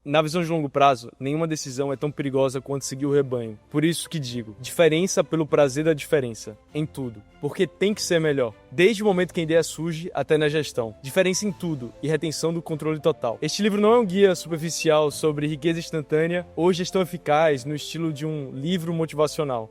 Na visão de longo prazo, nenhuma decisão é tão perigosa quanto seguir o rebanho. Por isso que digo, diferença pelo prazer da diferença, em tudo. Porque tem que ser melhor. Desde o momento que a ideia surge até na gestão. Diferença em tudo e retenção do controle total. Este livro não é um guia superficial sobre riqueza instantânea ou gestão eficaz no estilo de um livro motivacional.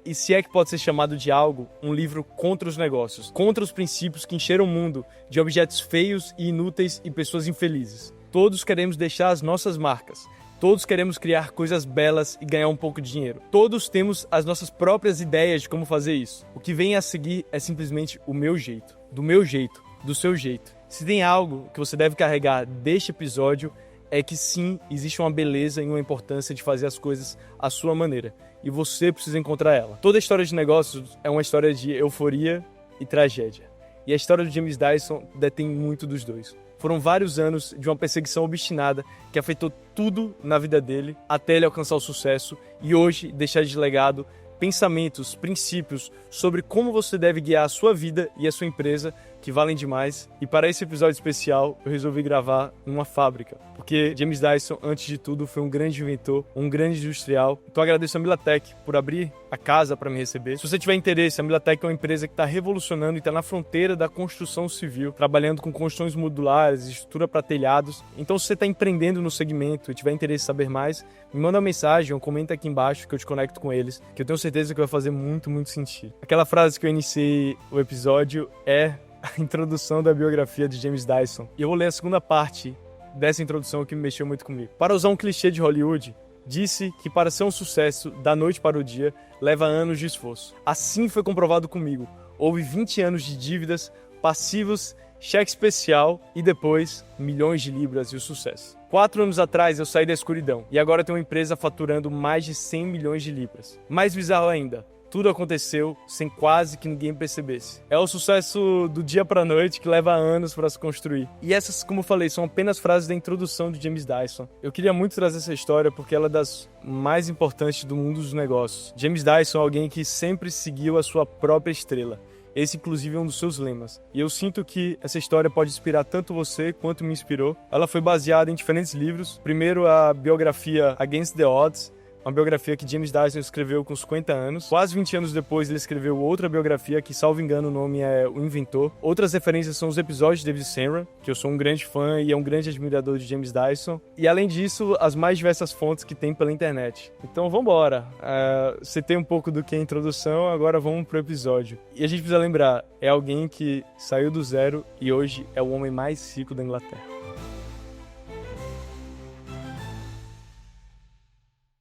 E se é que pode ser chamado de algo, um livro contra os negócios, contra os princípios que encheram o mundo de objetos feios e inúteis e pessoas infelizes. Todos queremos deixar as nossas marcas. Todos queremos criar coisas belas e ganhar um pouco de dinheiro. Todos temos as nossas próprias ideias de como fazer isso. O que vem a seguir é simplesmente o meu jeito. Do meu jeito. Do seu jeito. Se tem algo que você deve carregar deste episódio, é que sim, existe uma beleza e uma importância de fazer as coisas à sua maneira. E você precisa encontrar ela. Toda história de negócios é uma história de euforia e tragédia. E a história do James Dyson detém muito dos dois. Foram vários anos de uma perseguição obstinada que afetou tudo na vida dele até ele alcançar o sucesso e hoje deixar de legado pensamentos, princípios sobre como você deve guiar a sua vida e a sua empresa que valem demais. E para esse episódio especial, eu resolvi gravar numa fábrica, porque James Dyson, antes de tudo, foi um grande inventor, um grande industrial. Então agradeço a Milatec por abrir a casa para me receber. Se você tiver interesse, a Milatec é uma empresa que está revolucionando e está na fronteira da construção civil, trabalhando com construções modulares, estrutura para telhados. Então se você está empreendendo no segmento e tiver interesse em saber mais, me manda uma mensagem ou comenta aqui embaixo que eu te conecto com eles, que eu tenho certeza que vai fazer muito, muito sentido. Aquela frase que eu iniciei o episódio é a introdução da biografia de James Dyson. E eu vou ler a segunda parte dessa introdução que me mexeu muito comigo. Para usar um clichê de Hollywood, disse que para ser um sucesso da noite para o dia, leva anos de esforço. Assim foi comprovado comigo. Houve 20 anos de dívidas, passivos, cheque especial e depois milhões de libras e o sucesso. 4 anos atrás eu saí da escuridão e agora tenho uma empresa faturando mais de 100 milhões de libras. Mais bizarro ainda, tudo aconteceu sem quase que ninguém percebesse. É o sucesso do dia para a noite que leva anos para se construir. E essas, como eu falei, são apenas frases da introdução de James Dyson. Eu queria muito trazer essa história porque ela é das mais importantes do mundo dos negócios. James Dyson é alguém que sempre seguiu a sua própria estrela. Esse, inclusive, é um dos seus lemas. E eu sinto que essa história pode inspirar tanto você quanto me inspirou. Ela foi baseada em diferentes livros. Primeiro, a biografia Against the Odds, uma biografia que James Dyson escreveu com 50 anos. Quase 20 anos depois, ele escreveu outra biografia que, salvo engano, o nome é O Inventor. Outras referências são os episódios de David Senra, que eu sou um grande fã e é um grande admirador de James Dyson. E, além disso, as mais diversas fontes que tem pela internet. Então, vamos embora. Você tem um pouco do que é a introdução, agora vamos pro episódio. E a gente precisa lembrar, é alguém que saiu do zero e hoje é o homem mais rico da Inglaterra.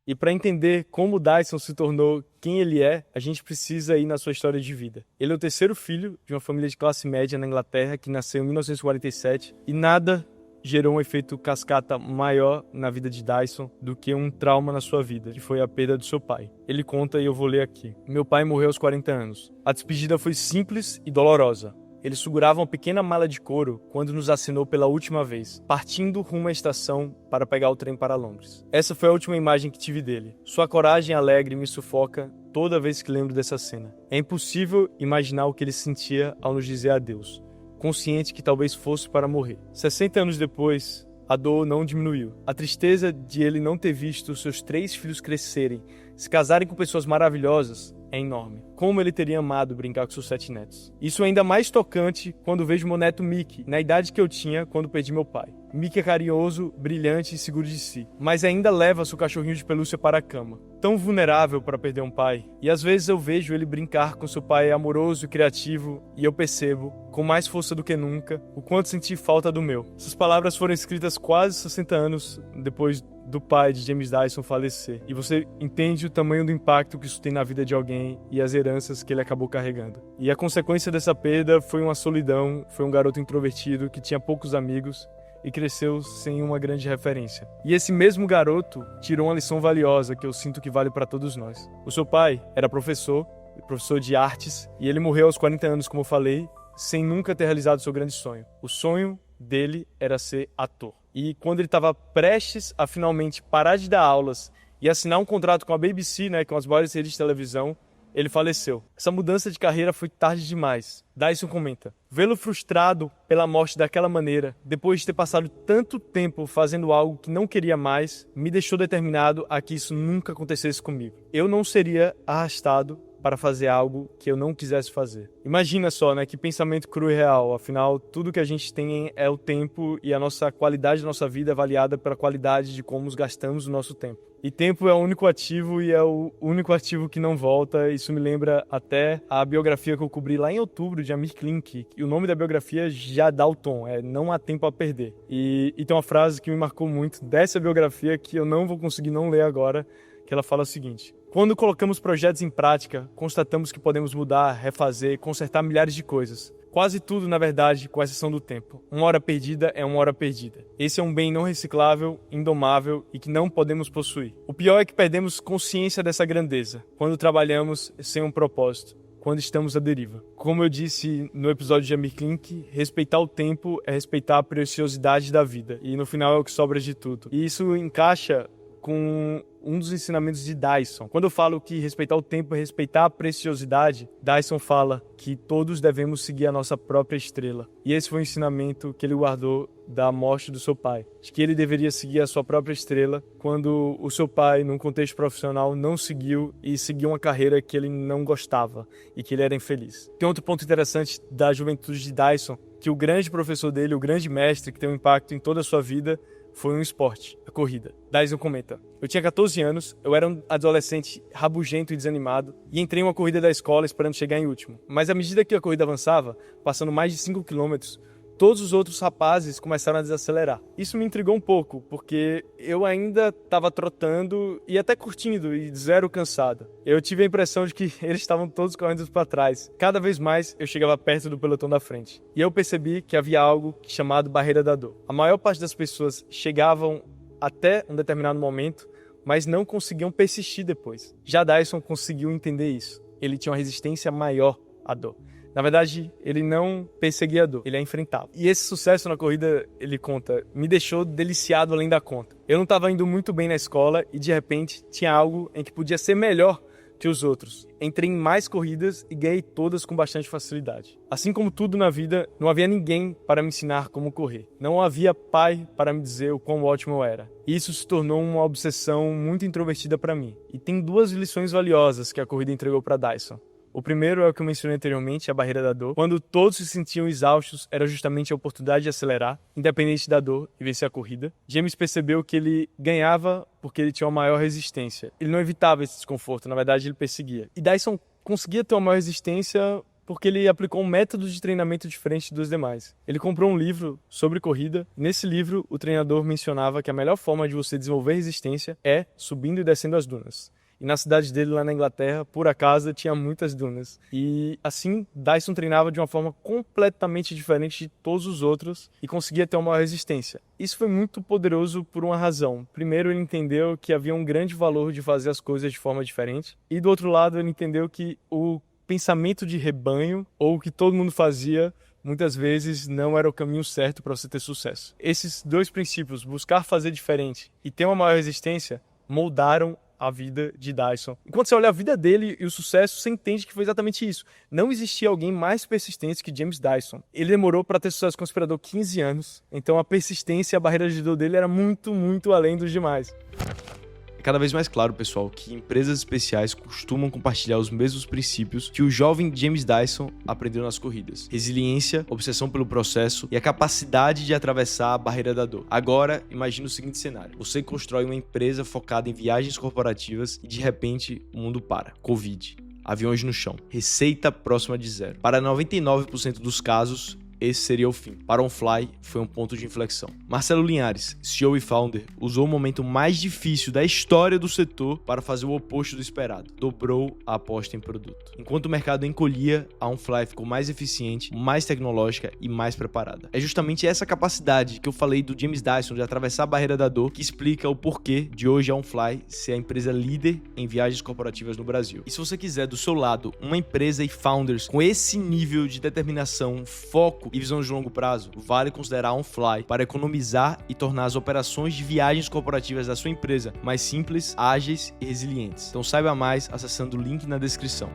E para entender como Dyson se tornou quem ele é, a gente precisa ir na sua história de vida. Ele é o terceiro filho de uma família de classe média na Inglaterra que nasceu em 1947 e nada gerou um efeito cascata maior na vida de Dyson do que um trauma na sua vida, que foi a perda do seu pai. Ele conta e eu vou ler aqui. Meu pai morreu aos 40 anos. A despedida foi simples e dolorosa. Ele segurava uma pequena mala de couro quando nos assinou pela última vez, partindo rumo à estação para pegar o trem para Londres. Essa foi a última imagem que tive dele. Sua coragem alegre me sufoca toda vez que lembro dessa cena. É impossível imaginar o que ele sentia ao nos dizer adeus, consciente que talvez fosse para morrer. 60 anos depois, a dor não diminuiu. A tristeza de ele não ter visto seus 3 filhos crescerem, se casarem com pessoas maravilhosas, é enorme. Como ele teria amado brincar com seus 7 netos. Isso é ainda mais tocante quando vejo meu neto Mickey, na idade que eu tinha quando perdi meu pai. Mickey é carinhoso, brilhante e seguro de si, mas ainda leva seu cachorrinho de pelúcia para a cama. Tão vulnerável para perder um pai. E às vezes eu vejo ele brincar com seu pai amoroso e criativo e eu percebo, com mais força do que nunca, o quanto senti falta do meu. Essas palavras foram escritas quase 60 anos depois do pai de James Dyson falecer. E você entende o tamanho do impacto que isso tem na vida de alguém e as heranças que ele acabou carregando. E a consequência dessa perda foi uma solidão, foi um garoto introvertido que tinha poucos amigos e cresceu sem uma grande referência. E esse mesmo garoto tirou uma lição valiosa que eu sinto que vale para todos nós. O seu pai era professor de artes, e ele morreu aos 40 anos, como eu falei, sem nunca ter realizado seu grande sonho. O sonho dele era ser ator. E quando ele estava prestes a finalmente parar de dar aulas e assinar um contrato com a BBC, com as maiores redes de televisão, ele faleceu. Essa mudança de carreira foi tarde demais. Dyson comenta: vê-lo frustrado pela morte daquela maneira, depois de ter passado tanto tempo fazendo algo que não queria mais, me deixou determinado a que isso nunca acontecesse comigo. Eu não seria arrastado para fazer algo que eu não quisesse fazer. Imagina só, né? Que pensamento cru e real. Afinal, tudo que a gente tem é o tempo e a nossa qualidade da nossa vida é avaliada pela qualidade de como gastamos o nosso tempo. E tempo é o único ativo e é o único ativo que não volta. Isso me lembra até a biografia que eu cobri lá em outubro de Amir Klink. E o nome da biografia já dá o tom, é Não Há Tempo a Perder. E tem uma frase que me marcou muito dessa biografia que eu não vou conseguir não ler agora, que ela fala o seguinte: quando colocamos projetos em prática, constatamos que podemos mudar, refazer, consertar milhares de coisas. Quase tudo, na verdade, com exceção do tempo. Uma hora perdida é uma hora perdida. Esse é um bem não reciclável, indomável e que não podemos possuir. O pior é que perdemos consciência dessa grandeza quando trabalhamos sem um propósito, quando estamos à deriva. Como eu disse no episódio de Amir Klink, respeitar o tempo é respeitar a preciosidade da vida. E no final é o que sobra de tudo. E isso encaixa com um dos ensinamentos de Dyson. Quando eu falo que respeitar o tempo é respeitar a preciosidade, Dyson fala que todos devemos seguir a nossa própria estrela. E esse foi o ensinamento que ele guardou da morte do seu pai. De que ele deveria seguir a sua própria estrela quando o seu pai, num contexto profissional, não seguiu e seguiu uma carreira que ele não gostava e que ele era infeliz. Tem outro ponto interessante da juventude de Dyson, que o grande professor dele, o grande mestre que tem um impacto em toda a sua vida, foi um esporte, a corrida. Dyson comenta: eu tinha 14 anos, eu era um adolescente rabugento e desanimado e entrei em uma corrida da escola esperando chegar em último. Mas à medida que a corrida avançava, passando mais de 5 quilômetros, todos os outros rapazes começaram a desacelerar. Isso me intrigou um pouco, porque eu ainda estava trotando e até curtindo e zero cansado. Eu tive a impressão de que eles estavam todos correndo para trás. Cada vez mais eu chegava perto do pelotão da frente. E eu percebi que havia algo chamado barreira da dor. A maior parte das pessoas chegavam até um determinado momento, mas não conseguiam persistir depois. Já Dyson conseguiu entender isso. Ele tinha uma resistência maior à dor. Na verdade, ele não perseguia a dor, ele a enfrentava. E esse sucesso na corrida, ele conta, me deixou deliciado além da conta. Eu não estava indo muito bem na escola e, de repente, tinha algo em que podia ser melhor que os outros. Entrei em mais corridas e ganhei todas com bastante facilidade. Assim como tudo na vida, não havia ninguém para me ensinar como correr. Não havia pai para me dizer o quão ótimo eu era. Isso se tornou uma obsessão muito introvertida para mim. E tem duas lições valiosas que a corrida entregou para Dyson. O primeiro é o que eu mencionei anteriormente, a barreira da dor. Quando todos se sentiam exaustos, era justamente a oportunidade de acelerar, independente da dor, e vencer a corrida. James percebeu que ele ganhava porque ele tinha uma maior resistência. Ele não evitava esse desconforto, na verdade ele perseguia. E Dyson conseguia ter uma maior resistência porque ele aplicou um método de treinamento diferente dos demais. Ele comprou um livro sobre corrida. Nesse livro, o treinador mencionava que a melhor forma de você desenvolver resistência é subindo e descendo as dunas. E na cidade dele, lá na Inglaterra, por acaso, tinha muitas dunas. E assim, Dyson treinava de uma forma completamente diferente de todos os outros e conseguia ter uma maior resistência. Isso foi muito poderoso por uma razão. Primeiro, ele entendeu que havia um grande valor de fazer as coisas de forma diferente. E do outro lado, ele entendeu que o pensamento de rebanho, ou o que todo mundo fazia, muitas vezes não era o caminho certo para você ter sucesso. Esses dois princípios, buscar fazer diferente e ter uma maior resistência, moldaram a vida de Dyson. Enquanto você olha a vida dele e o sucesso, você entende que foi exatamente isso. Não existia alguém mais persistente que James Dyson. Ele demorou para ter sucesso com o aspirador 15 anos, então a persistência e a barreira de dor dele era muito, muito além dos demais. É cada vez mais claro, pessoal, que empresas especiais costumam compartilhar os mesmos princípios que o jovem James Dyson aprendeu nas corridas. Resiliência, obsessão pelo processo e a capacidade de atravessar a barreira da dor. Agora, imagine o seguinte cenário. Você constrói uma empresa focada em viagens corporativas e, de repente, o mundo para. Covid. Aviões no chão. Receita próxima de zero. Para 99% dos casos, esse seria o fim. Para OnFly, foi um ponto de inflexão. Marcelo Linhares, CEO e founder, usou o momento mais difícil da história do setor para fazer o oposto do esperado. Dobrou a aposta em produto. Enquanto o mercado encolhia, a OnFly ficou mais eficiente, mais tecnológica e mais preparada. É justamente essa capacidade que eu falei do James Dyson de atravessar a barreira da dor que explica o porquê de hoje a OnFly ser a empresa líder em viagens corporativas no Brasil. E se você quiser do seu lado uma empresa e founders com esse nível de determinação, foco foco e visão de longo prazo, vale considerar on-fly para economizar e tornar as operações de viagens corporativas da sua empresa mais simples, ágeis e resilientes. Então saiba mais acessando o link na descrição.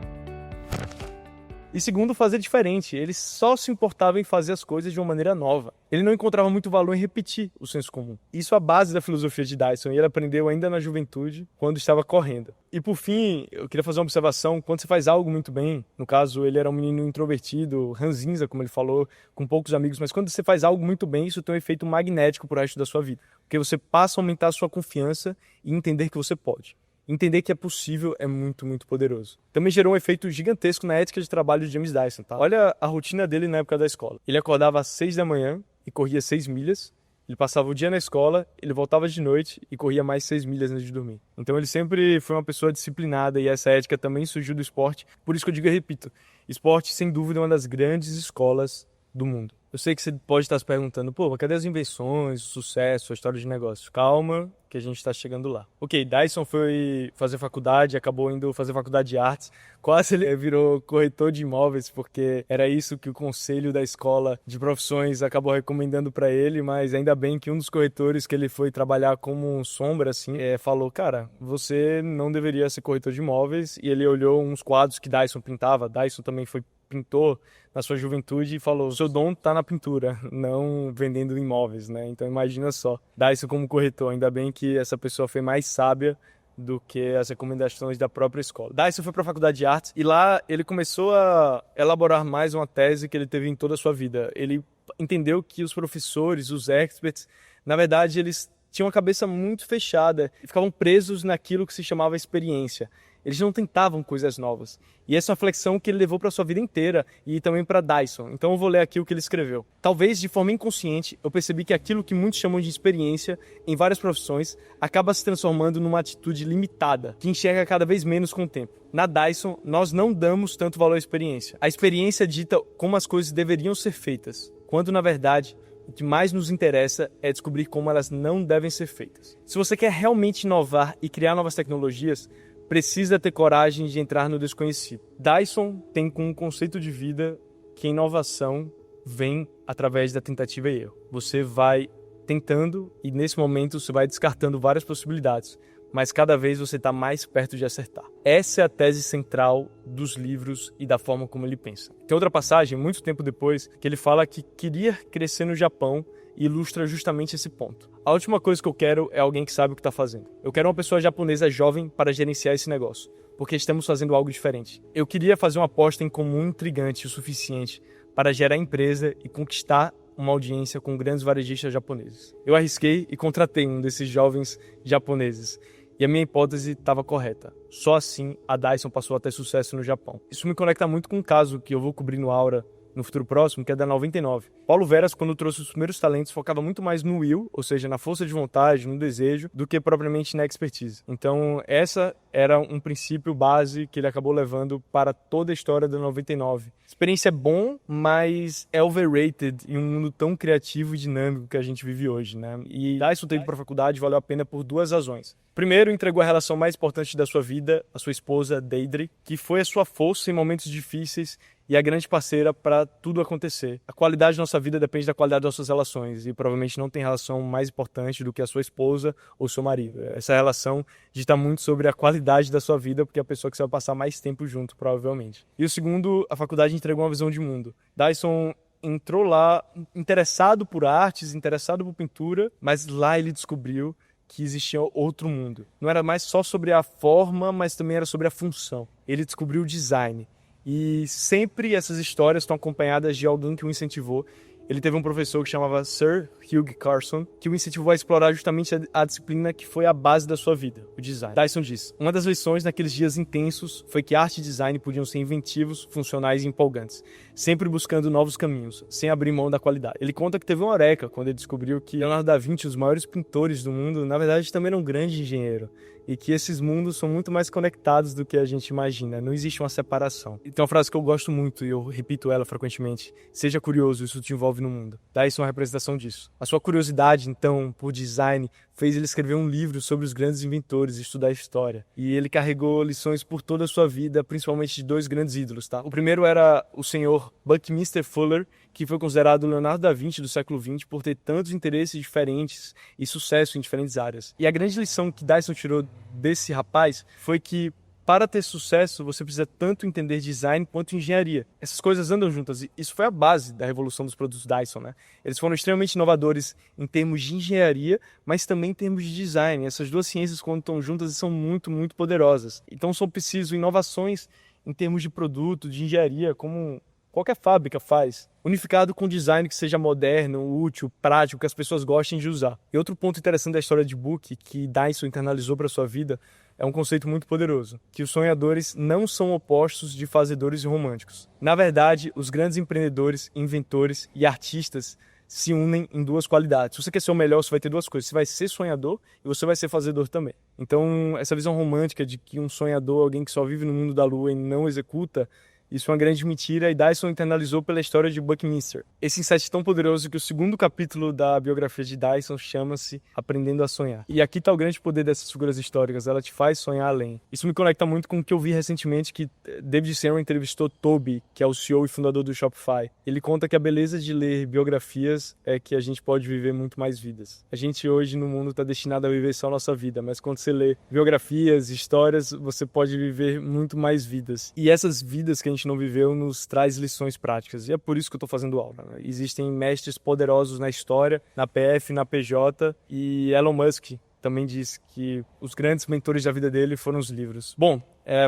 E segundo, fazer diferente. Ele só se importava em fazer as coisas de uma maneira nova. Ele não encontrava muito valor em repetir o senso comum. Isso é a base da filosofia de Dyson e ele aprendeu ainda na juventude, quando estava correndo. E por fim, eu queria fazer uma observação. Quando você faz algo muito bem, no caso ele era um menino introvertido, ranzinza, como ele falou, com poucos amigos, mas quando você faz algo muito bem, isso tem um efeito magnético pro resto da sua vida. Porque você passa a aumentar a sua confiança e entender que você pode. Entender que é possível é muito, muito poderoso. Também gerou um efeito gigantesco na ética de trabalho de James Dyson, tá? Olha a rotina dele na época da escola. Ele acordava às 6 da manhã e corria 6 milhas. Ele passava o dia na escola, ele voltava de noite e corria mais 6 milhas antes de dormir. Então ele sempre foi uma pessoa disciplinada e essa ética também surgiu do esporte. Por isso que eu digo e repito, esporte sem dúvida é uma das grandes escolas do mundo. Eu sei que você pode estar se perguntando, pô, mas cadê as invenções, o sucesso, a história de negócio? Calma, que a gente está chegando lá. Ok, Dyson foi fazer faculdade, acabou indo fazer faculdade de artes, quase ele virou corretor de imóveis, porque era isso que o conselho da escola de profissões acabou recomendando para ele, mas ainda bem que um dos corretores que ele foi trabalhar como um sombra, assim, falou, cara, você não deveria ser corretor de imóveis, e ele olhou uns quadros que Dyson pintava, Dyson também foi pintor na sua juventude e falou, seu dom tá na pintura, não vendendo imóveis, né? Então imagina só, Dyson como corretor, ainda bem que essa pessoa foi mais sábia do que as recomendações da própria escola. Dyson foi para a faculdade de artes e lá ele começou a elaborar mais uma tese que ele teve em toda a sua vida. Ele entendeu que os professores, os experts, na verdade eles tinham a cabeça muito fechada e ficavam presos naquilo que se chamava experiência. Eles não tentavam coisas novas. E essa é uma flexão que ele levou para a sua vida inteira e também para Dyson. Então eu vou ler aqui o que ele escreveu. Talvez de forma inconsciente eu percebi que aquilo que muitos chamam de experiência em várias profissões acaba se transformando numa atitude limitada, que enxerga cada vez menos com o tempo. Na Dyson, nós não damos tanto valor à experiência. A experiência dita como as coisas deveriam ser feitas, quando na verdade o que mais nos interessa é descobrir como elas não devem ser feitas. Se você quer realmente inovar e criar novas tecnologias, precisa ter coragem de entrar no desconhecido. Dyson tem como um conceito de vida que a inovação vem através da tentativa e erro. Você vai tentando e nesse momento você vai descartando várias possibilidades, mas cada vez você está mais perto de acertar. Essa é a tese central dos livros e da forma como ele pensa. Tem outra passagem, muito tempo depois, que ele fala que queria crescer no Japão e ilustra justamente esse ponto. A última coisa que eu quero é alguém que sabe o que está fazendo. Eu quero uma pessoa japonesa jovem para gerenciar esse negócio, porque estamos fazendo algo diferente. Eu queria fazer uma aposta em comum intrigante o suficiente para gerar empresa e conquistar uma audiência com grandes varejistas japoneses. Eu arrisquei e contratei um desses jovens japoneses. E a minha hipótese estava correta. Só assim a Dyson passou a ter sucesso no Japão. Isso me conecta muito com um caso que eu vou cobrir no Aura no futuro próximo, que é da 99. Paulo Veras, quando trouxe os primeiros talentos, focava muito mais no will, ou seja, na força de vontade, no desejo, do que propriamente na expertise. Então, essa era um princípio base que ele acabou levando para toda a história da 99. Experiência é bom, mas é overrated em um mundo tão criativo e dinâmico que a gente vive hoje, né? E Dyson ter ido para a faculdade valeu a pena por duas razões. Primeiro, entregou a relação mais importante da sua vida, a sua esposa, Deidre, que foi a sua força em momentos difíceis e a grande parceira para tudo acontecer. A qualidade da nossa vida depende da qualidade das suas relações e provavelmente não tem relação mais importante do que a sua esposa ou seu marido. Essa relação dita muito sobre a qualidade da sua vida porque é a pessoa que você vai passar mais tempo junto, provavelmente. E o segundo, a faculdade entregou uma visão de mundo. Dyson entrou lá interessado por artes, interessado por pintura, mas lá ele descobriu que existia outro mundo. Não era mais só sobre a forma, mas também era sobre a função. Ele descobriu o design. E sempre essas histórias estão acompanhadas de alguém que o incentivou. Ele teve um professor que chamava Sir Hugh Carson, que o incentivou a explorar justamente a disciplina que foi a base da sua vida, o design. Dyson diz, uma das lições naqueles dias intensos foi que arte e design podiam ser inventivos, funcionais e empolgantes, sempre buscando novos caminhos, sem abrir mão da qualidade. Ele conta que teve uma eureka quando ele descobriu que Leonardo da Vinci, os maiores pintores do mundo, na verdade também era um grande engenheiro. E que esses mundos são muito mais conectados do que a gente imagina. Não existe uma separação. E tem uma frase que eu gosto muito e eu repito ela frequentemente. Seja curioso, isso te envolve no mundo. Dyson é uma representação disso. A sua curiosidade, então, por design fez ele escrever um livro sobre os grandes inventores e estudar história. E ele carregou lições por toda a sua vida, principalmente de 2 grandes ídolos, tá? O primeiro era o senhor Buckminster Fuller, que foi considerado o Leonardo da Vinci do século XX por ter tantos interesses diferentes e sucesso em diferentes áreas. E a grande lição que Dyson tirou desse rapaz foi que para ter sucesso, você precisa tanto entender design quanto engenharia. Essas coisas andam juntas e isso foi a base da revolução dos produtos Dyson, né? Eles foram extremamente inovadores em termos de engenharia, mas também em termos de design. Essas duas ciências, quando estão juntas, são muito, muito poderosas. Então são preciso inovações em termos de produto, de engenharia, como qualquer fábrica faz, unificado com design que seja moderno, útil, prático, que as pessoas gostem de usar. E outro ponto interessante da história de Book, que Dyson internalizou para sua vida, é um conceito muito poderoso, que os sonhadores não são opostos de fazedores e românticos. Na verdade, os grandes empreendedores, inventores e artistas se unem em 2 qualidades. Se você quer ser o melhor, você vai ter 2 coisas. Você vai ser sonhador e você vai ser fazedor também. Então, essa visão romântica de que um sonhador, alguém que só vive no mundo da lua e não executa, isso é uma grande mentira e Dyson internalizou pela história de Buckminster. Esse insight é tão poderoso que o segundo capítulo da biografia de Dyson chama-se Aprendendo a Sonhar. E aqui está o grande poder dessas figuras históricas, ela te faz sonhar além. Isso me conecta muito com o que eu vi recentemente, que David Senra entrevistou Toby, que é o CEO e fundador do Shopify. Ele conta que a beleza de ler biografias é que a gente pode viver muito mais vidas. A gente hoje no mundo está destinado a viver só a nossa vida, mas quando você lê biografias, histórias, você pode viver muito mais vidas. E essas vidas que a gente não viveu nos traz lições práticas. E é por isso que eu estou fazendo aula, né? Existem mestres poderosos na história, na PF, na PJ, e Elon Musk também diz que os grandes mentores da vida dele foram os livros. Bom,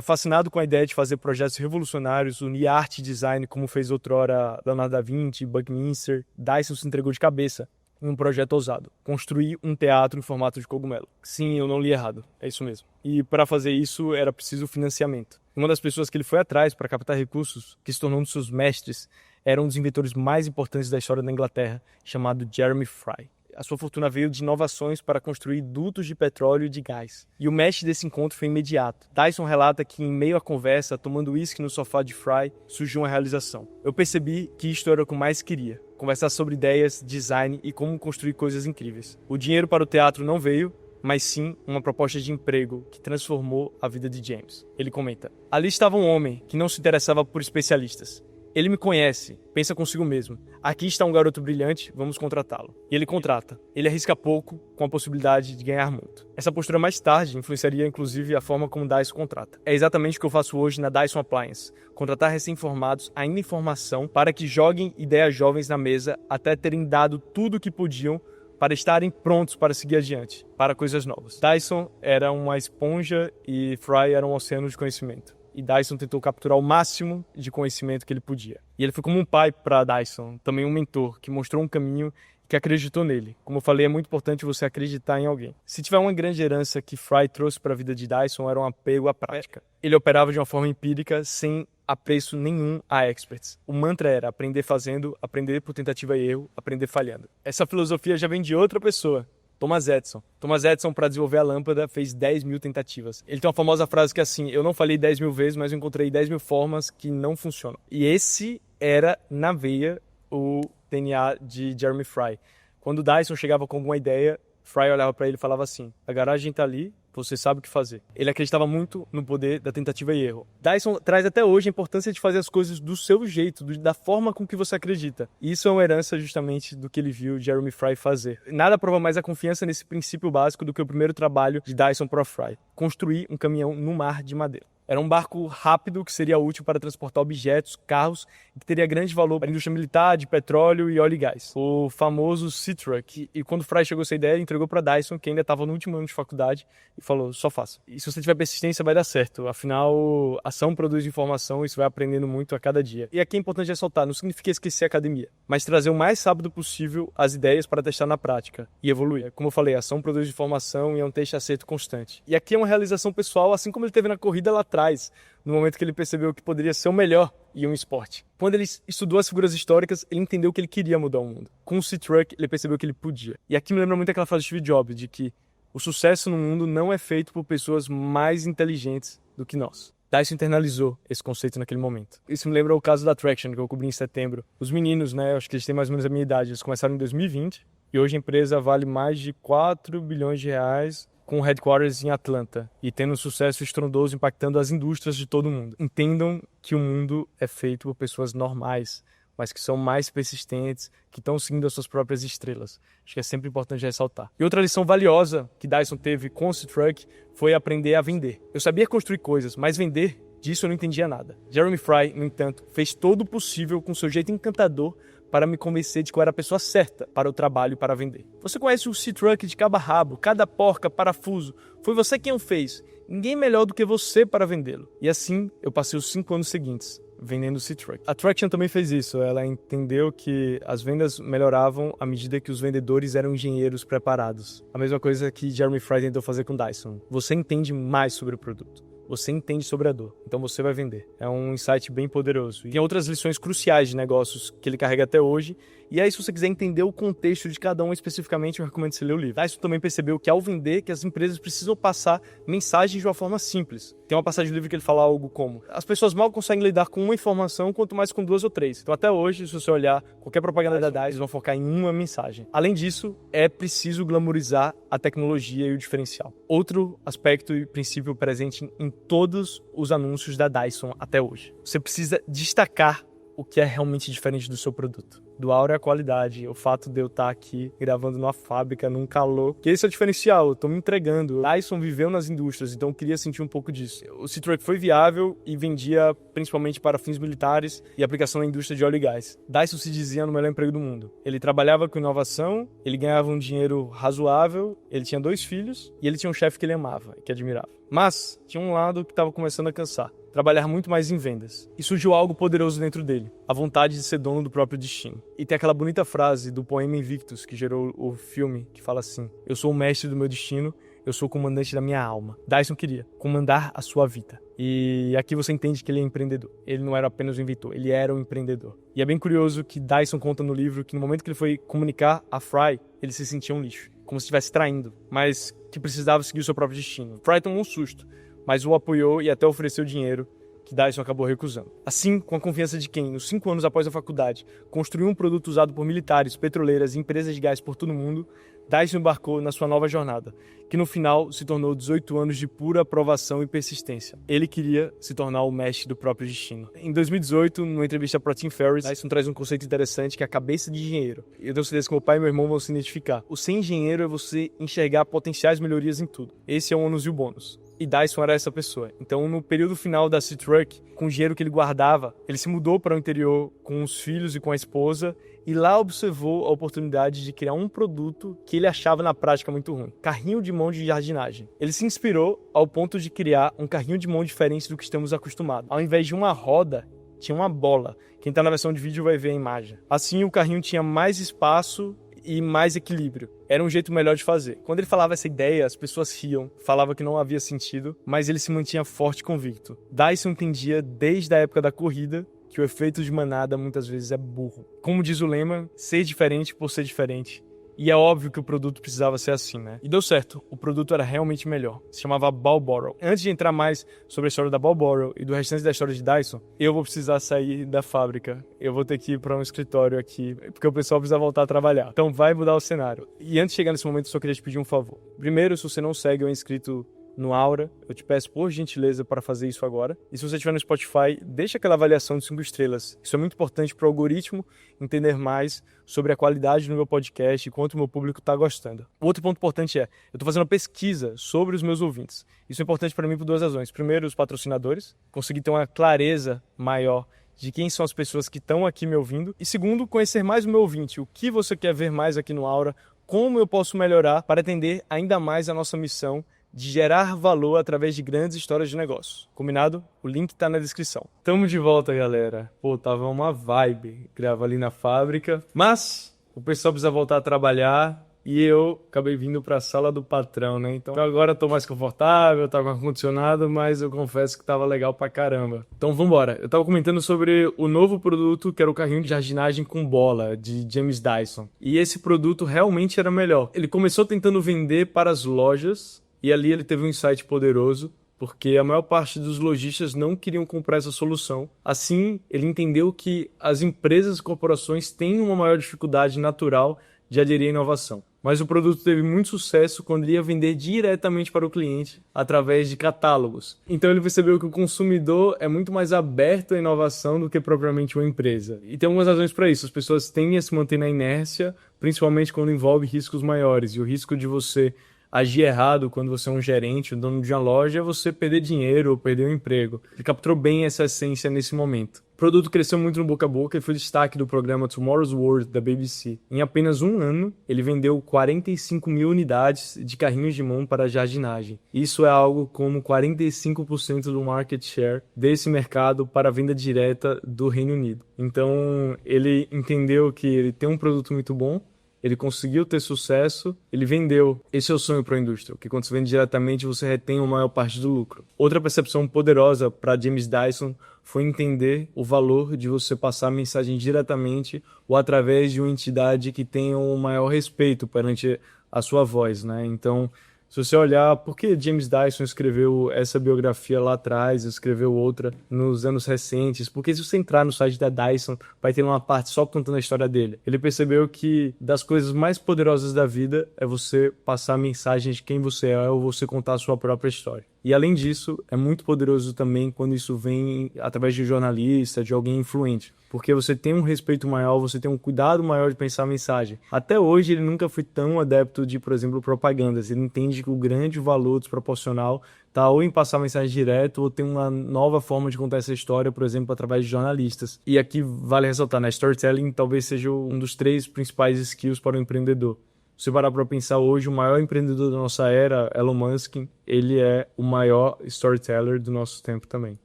fascinado com a ideia de fazer projetos revolucionários, unir arte e design, como fez outrora Leonardo da Vinci, Buckminster, Dyson se entregou de cabeça em um projeto ousado: construir um teatro em formato de cogumelo. Sim, eu não li errado, é isso mesmo. E para fazer isso era preciso financiamento. Uma das pessoas que ele foi atrás para captar recursos, que se tornou um dos seus mestres, era um dos inventores mais importantes da história da Inglaterra, chamado Jeremy Fry. A sua fortuna veio de inovações para construir dutos de petróleo e de gás. E o match desse encontro foi imediato. Dyson relata que, em meio à conversa, tomando uísque no sofá de Fry, surgiu uma realização. Eu percebi que isto era o que eu mais queria: conversar sobre ideias, design e como construir coisas incríveis. O dinheiro para o teatro não veio, mas sim uma proposta de emprego que transformou a vida de James. Ele comenta: ali estava um homem que não se interessava por especialistas. Ele me conhece, pensa consigo mesmo: aqui está um garoto brilhante, vamos contratá-lo. E ele contrata. Ele arrisca pouco com a possibilidade de ganhar muito. Essa postura mais tarde influenciaria inclusive a forma como Dyson contrata. É exatamente o que eu faço hoje na Dyson Appliance: contratar recém-formados ainda em formação para que joguem ideias jovens na mesa até terem dado tudo o que podiam para estarem prontos para seguir adiante, para coisas novas. Dyson era uma esponja e Fry era um oceano de conhecimento. E Dyson tentou capturar o máximo de conhecimento que ele podia. E ele foi como um pai para Dyson, também um mentor, que mostrou um caminho e que acreditou nele. Como eu falei, é muito importante você acreditar em alguém. Se tiver uma grande herança que Fry trouxe para a vida de Dyson, era um apego à prática. Ele operava de uma forma empírica, sem apreço nenhum a experts. O mantra era aprender fazendo, aprender por tentativa e erro, aprender falhando. Essa filosofia já vem de outra pessoa: Thomas Edison. Thomas Edison, para desenvolver a lâmpada, fez 10.000 tentativas. Ele tem uma famosa frase que é assim: eu não falei 10.000 vezes, mas eu encontrei 10.000 formas que não funcionam. E esse era, na veia, o DNA de Jeremy Fry. Quando Dyson chegava com alguma ideia, Fry olhava para ele e falava assim: a garagem está ali, você sabe o que fazer. Ele acreditava muito no poder da tentativa e erro. Dyson traz até hoje a importância de fazer as coisas do seu jeito, da forma com que você acredita. E isso é uma herança justamente do que ele viu Jeremy Fry fazer. Nada prova mais a confiança nesse princípio básico do que o primeiro trabalho de Dyson para Fry: construir um caminhão no mar de madeira. Era um barco rápido que seria útil para transportar objetos, carros, e que teria grande valor para a indústria militar, de petróleo e óleo e gás. O famoso Sea Truck. E quando Fry chegou a essa ideia, ele entregou para Dyson, que ainda estava no último ano de faculdade, e falou: só faça. E se você tiver persistência, vai dar certo. Afinal, ação produz informação e você vai aprendendo muito a cada dia. E aqui é importante ressaltar: não significa esquecer a academia, mas trazer o mais rápido possível as ideias para testar na prática e evoluir. Como eu falei, ação produz informação e é um teste acerto constante. E aqui é uma realização pessoal, assim como ele teve na corrida lá atrás, no momento que ele percebeu que poderia ser o melhor em um esporte. Quando ele estudou as figuras históricas, ele entendeu que ele queria mudar o mundo. Com o Sea Truck, ele percebeu que ele podia. E aqui me lembra muito aquela frase de Steve Jobs, de que o sucesso no mundo não é feito por pessoas mais inteligentes do que nós. Dyson internalizou esse conceito naquele momento. Isso me lembra o caso da Traction, que eu cobri em setembro. Os meninos, acho que eles têm mais ou menos a minha idade, eles começaram em 2020, E hoje a empresa vale mais de 4 bilhões de reais, com headquarters em Atlanta e tendo um sucesso estrondoso impactando as indústrias de todo mundo. Entendam que o mundo é feito por pessoas normais, mas que são mais persistentes, que estão seguindo as suas próprias estrelas. Acho que é sempre importante ressaltar. E outra lição valiosa que Dyson teve com o C-Truck foi aprender a vender. Eu sabia construir coisas, mas vender, disso eu não entendia nada. Jeremy Fry, no entanto, fez todo o possível com seu jeito encantador para me convencer de que eu era a pessoa certa para o trabalho e para vender. Você conhece o C-Truck de cabo a rabo, cada porca, parafuso. Foi você quem o fez. Ninguém melhor do que você para vendê-lo. E assim, eu passei os 5 anos seguintes vendendo o C-Truck. A Traction também fez isso. Ela entendeu que as vendas melhoravam à medida que os vendedores eram engenheiros preparados. A mesma coisa que Jeremy Fry tentou fazer com Dyson. Você entende mais sobre o produto. Você entende sobre a dor, então você vai vender. É um insight bem poderoso. E tem outras lições cruciais de negócios que ele carrega até hoje. E aí, se você quiser entender o contexto de cada um especificamente, eu recomendo você ler o livro. Dyson também percebeu que ao vender, que as empresas precisam passar mensagens de uma forma simples. Tem uma passagem do livro que ele fala algo como: as pessoas mal conseguem lidar com uma informação, quanto mais com 2 ou 3. Então até hoje, se você olhar qualquer propaganda da Dyson, eles vão focar em uma mensagem. Além disso, é preciso glamorizar a tecnologia e o diferencial. Outro aspecto e princípio presente em todos os anúncios da Dyson até hoje. Você precisa destacar o que é realmente diferente do seu produto. Do aura é a qualidade, o fato de eu estar aqui gravando numa fábrica, num calor, que esse é o diferencial, eu estou me entregando. Dyson viveu nas indústrias, então eu queria sentir um pouco disso. O C-Truck foi viável e vendia principalmente para fins militares e aplicação na indústria de óleo e gás. Dyson se dizia no melhor emprego do mundo. Ele trabalhava com inovação, ele ganhava um dinheiro razoável, ele tinha 2 filhos e ele tinha um chefe que ele amava, que admirava. Mas tinha um lado que estava começando a cansar. Trabalhar muito mais em vendas. E surgiu algo poderoso dentro dele, a vontade de ser dono do próprio destino. E tem aquela bonita frase do poema Invictus, que gerou o filme, que fala assim: eu sou o mestre do meu destino, eu sou o comandante da minha alma. Dyson queria comandar a sua vida. E aqui você entende que ele é empreendedor. Ele não era apenas um inventor, ele era um empreendedor. E é bem curioso que Dyson conta no livro que no momento que ele foi comunicar a Fry, ele se sentia um lixo, como se estivesse traindo, mas que precisava seguir o seu próprio destino. Fry tomou um susto, mas o apoiou e até ofereceu dinheiro, que Dyson acabou recusando. Assim, com a confiança de quem, nos 5 anos após a faculdade, construiu um produto usado por militares, petroleiras e empresas de gás por todo o mundo, Dyson embarcou na sua nova jornada, que no final se tornou 18 anos de pura aprovação e persistência. Ele queria se tornar o mestre do próprio destino. Em 2018, numa entrevista para Tim Ferriss, Dyson traz um conceito interessante que é a cabeça de engenheiro. Eu tenho certeza que meu pai e meu irmão vão se identificar. O ser engenheiro é você enxergar potenciais melhorias em tudo. Esse é o ônus e o bônus. E Dyson era essa pessoa. Então, no período final da C-Truck, com o dinheiro que ele guardava, ele se mudou para o interior com os filhos e com a esposa e lá observou a oportunidade de criar um produto que ele achava na prática muito ruim: carrinho de mão de jardinagem. Ele se inspirou ao ponto de criar um carrinho de mão diferente do que estamos acostumados. Ao invés de uma roda, tinha uma bola. Quem está na versão de vídeo vai ver a imagem. Assim, o carrinho tinha mais espaço e mais equilíbrio. Era um jeito melhor de fazer. Quando ele falava essa ideia, as pessoas riam, falavam que não havia sentido, mas ele se mantinha forte e convicto. Dyson entendia desde a época da corrida que o efeito de manada muitas vezes é burro. Como diz o lema, ser diferente por ser diferente. E é óbvio que o produto precisava ser assim, né? E deu certo. O produto era realmente melhor. Se chamava Balboro. Antes de entrar mais sobre a história da Balboro e do restante da história de Dyson, eu vou precisar sair da fábrica. Eu vou ter que ir para um escritório aqui, porque o pessoal precisa voltar a trabalhar. Então vai mudar o cenário. E antes de chegar nesse momento, eu só queria te pedir um favor. Primeiro, se você não segue ou é inscrito no Aura, eu te peço por gentileza para fazer isso agora. E se você estiver no Spotify, deixa aquela avaliação de 5 estrelas. Isso é muito importante para o algoritmo entender mais sobre a qualidade do meu podcast e quanto o meu público está gostando. Outro ponto importante é, eu estou fazendo uma pesquisa sobre os meus ouvintes. Isso é importante para mim por 2 razões. Primeiro, os patrocinadores. Conseguir ter uma clareza maior de quem são as pessoas que estão aqui me ouvindo. E segundo, conhecer mais o meu ouvinte. O que você quer ver mais aqui no Aura? Como eu posso melhorar para atender ainda mais a nossa missão de gerar valor através de grandes histórias de negócio. Combinado? O link tá na descrição. Tamo de volta, galera. Pô, tava uma vibe gravar ali na fábrica, mas o pessoal precisa voltar a trabalhar e eu acabei vindo pra sala do patrão, né? Então agora eu tô mais confortável, tá com ar-condicionado, mas eu confesso que tava legal pra caramba. Então vambora. Eu tava comentando sobre o novo produto, que era o carrinho de jardinagem com bola, de James Dyson. E esse produto realmente era melhor. Ele começou tentando vender para as lojas, e ali ele teve um insight poderoso, porque a maior parte dos lojistas não queriam comprar essa solução. Assim, ele entendeu que as empresas e corporações têm uma maior dificuldade natural de aderir à inovação. Mas o produto teve muito sucesso quando ele ia vender diretamente para o cliente através de catálogos. Então ele percebeu que o consumidor é muito mais aberto à inovação do que propriamente uma empresa. E tem algumas razões para isso. As pessoas tendem a se manter na inércia, principalmente quando envolve riscos maiores. E o risco de você agir errado quando você é um gerente, o dono de uma loja, é você perder dinheiro ou perder o emprego. Ele capturou bem essa essência nesse momento. O produto cresceu muito no boca a boca e foi destaque do programa Tomorrow's World da BBC. Em apenas um ano, ele vendeu 45 mil unidades de carrinhos de mão para jardinagem. Isso é algo como 45% do market share desse mercado para a venda direta do Reino Unido. Então, ele entendeu que ele tem um produto muito bom, ele conseguiu ter sucesso, ele vendeu. Esse é o sonho para a indústria, porque quando você vende diretamente, você retém a maior parte do lucro. Outra percepção poderosa para James Dyson foi entender o valor de você passar a mensagem diretamente ou através de uma entidade que tenha um maior respeito perante a sua voz, né? Então, se você olhar, por que James Dyson escreveu essa biografia lá atrás, escreveu outra nos anos recentes? Porque se você entrar no site da Dyson, vai ter uma parte só contando a história dele. Ele percebeu que das coisas mais poderosas da vida é você passar a mensagem de quem você é ou você contar a sua própria história. E além disso, é muito poderoso também quando isso vem através de um jornalista, de alguém influente. Porque você tem um respeito maior, você tem um cuidado maior de pensar a mensagem. Até hoje ele nunca foi tão adepto de, por exemplo, propagandas. Ele entende que o grande valor desproporcional está ou em passar a mensagem direto ou tem uma nova forma de contar essa história, por exemplo, através de jornalistas. E aqui vale ressaltar, né? Storytelling talvez seja um dos 3 principais skills para o empreendedor. Se você parar para pensar hoje, o maior empreendedor da nossa era, Elon Musk, ele é o maior storyteller do nosso tempo também.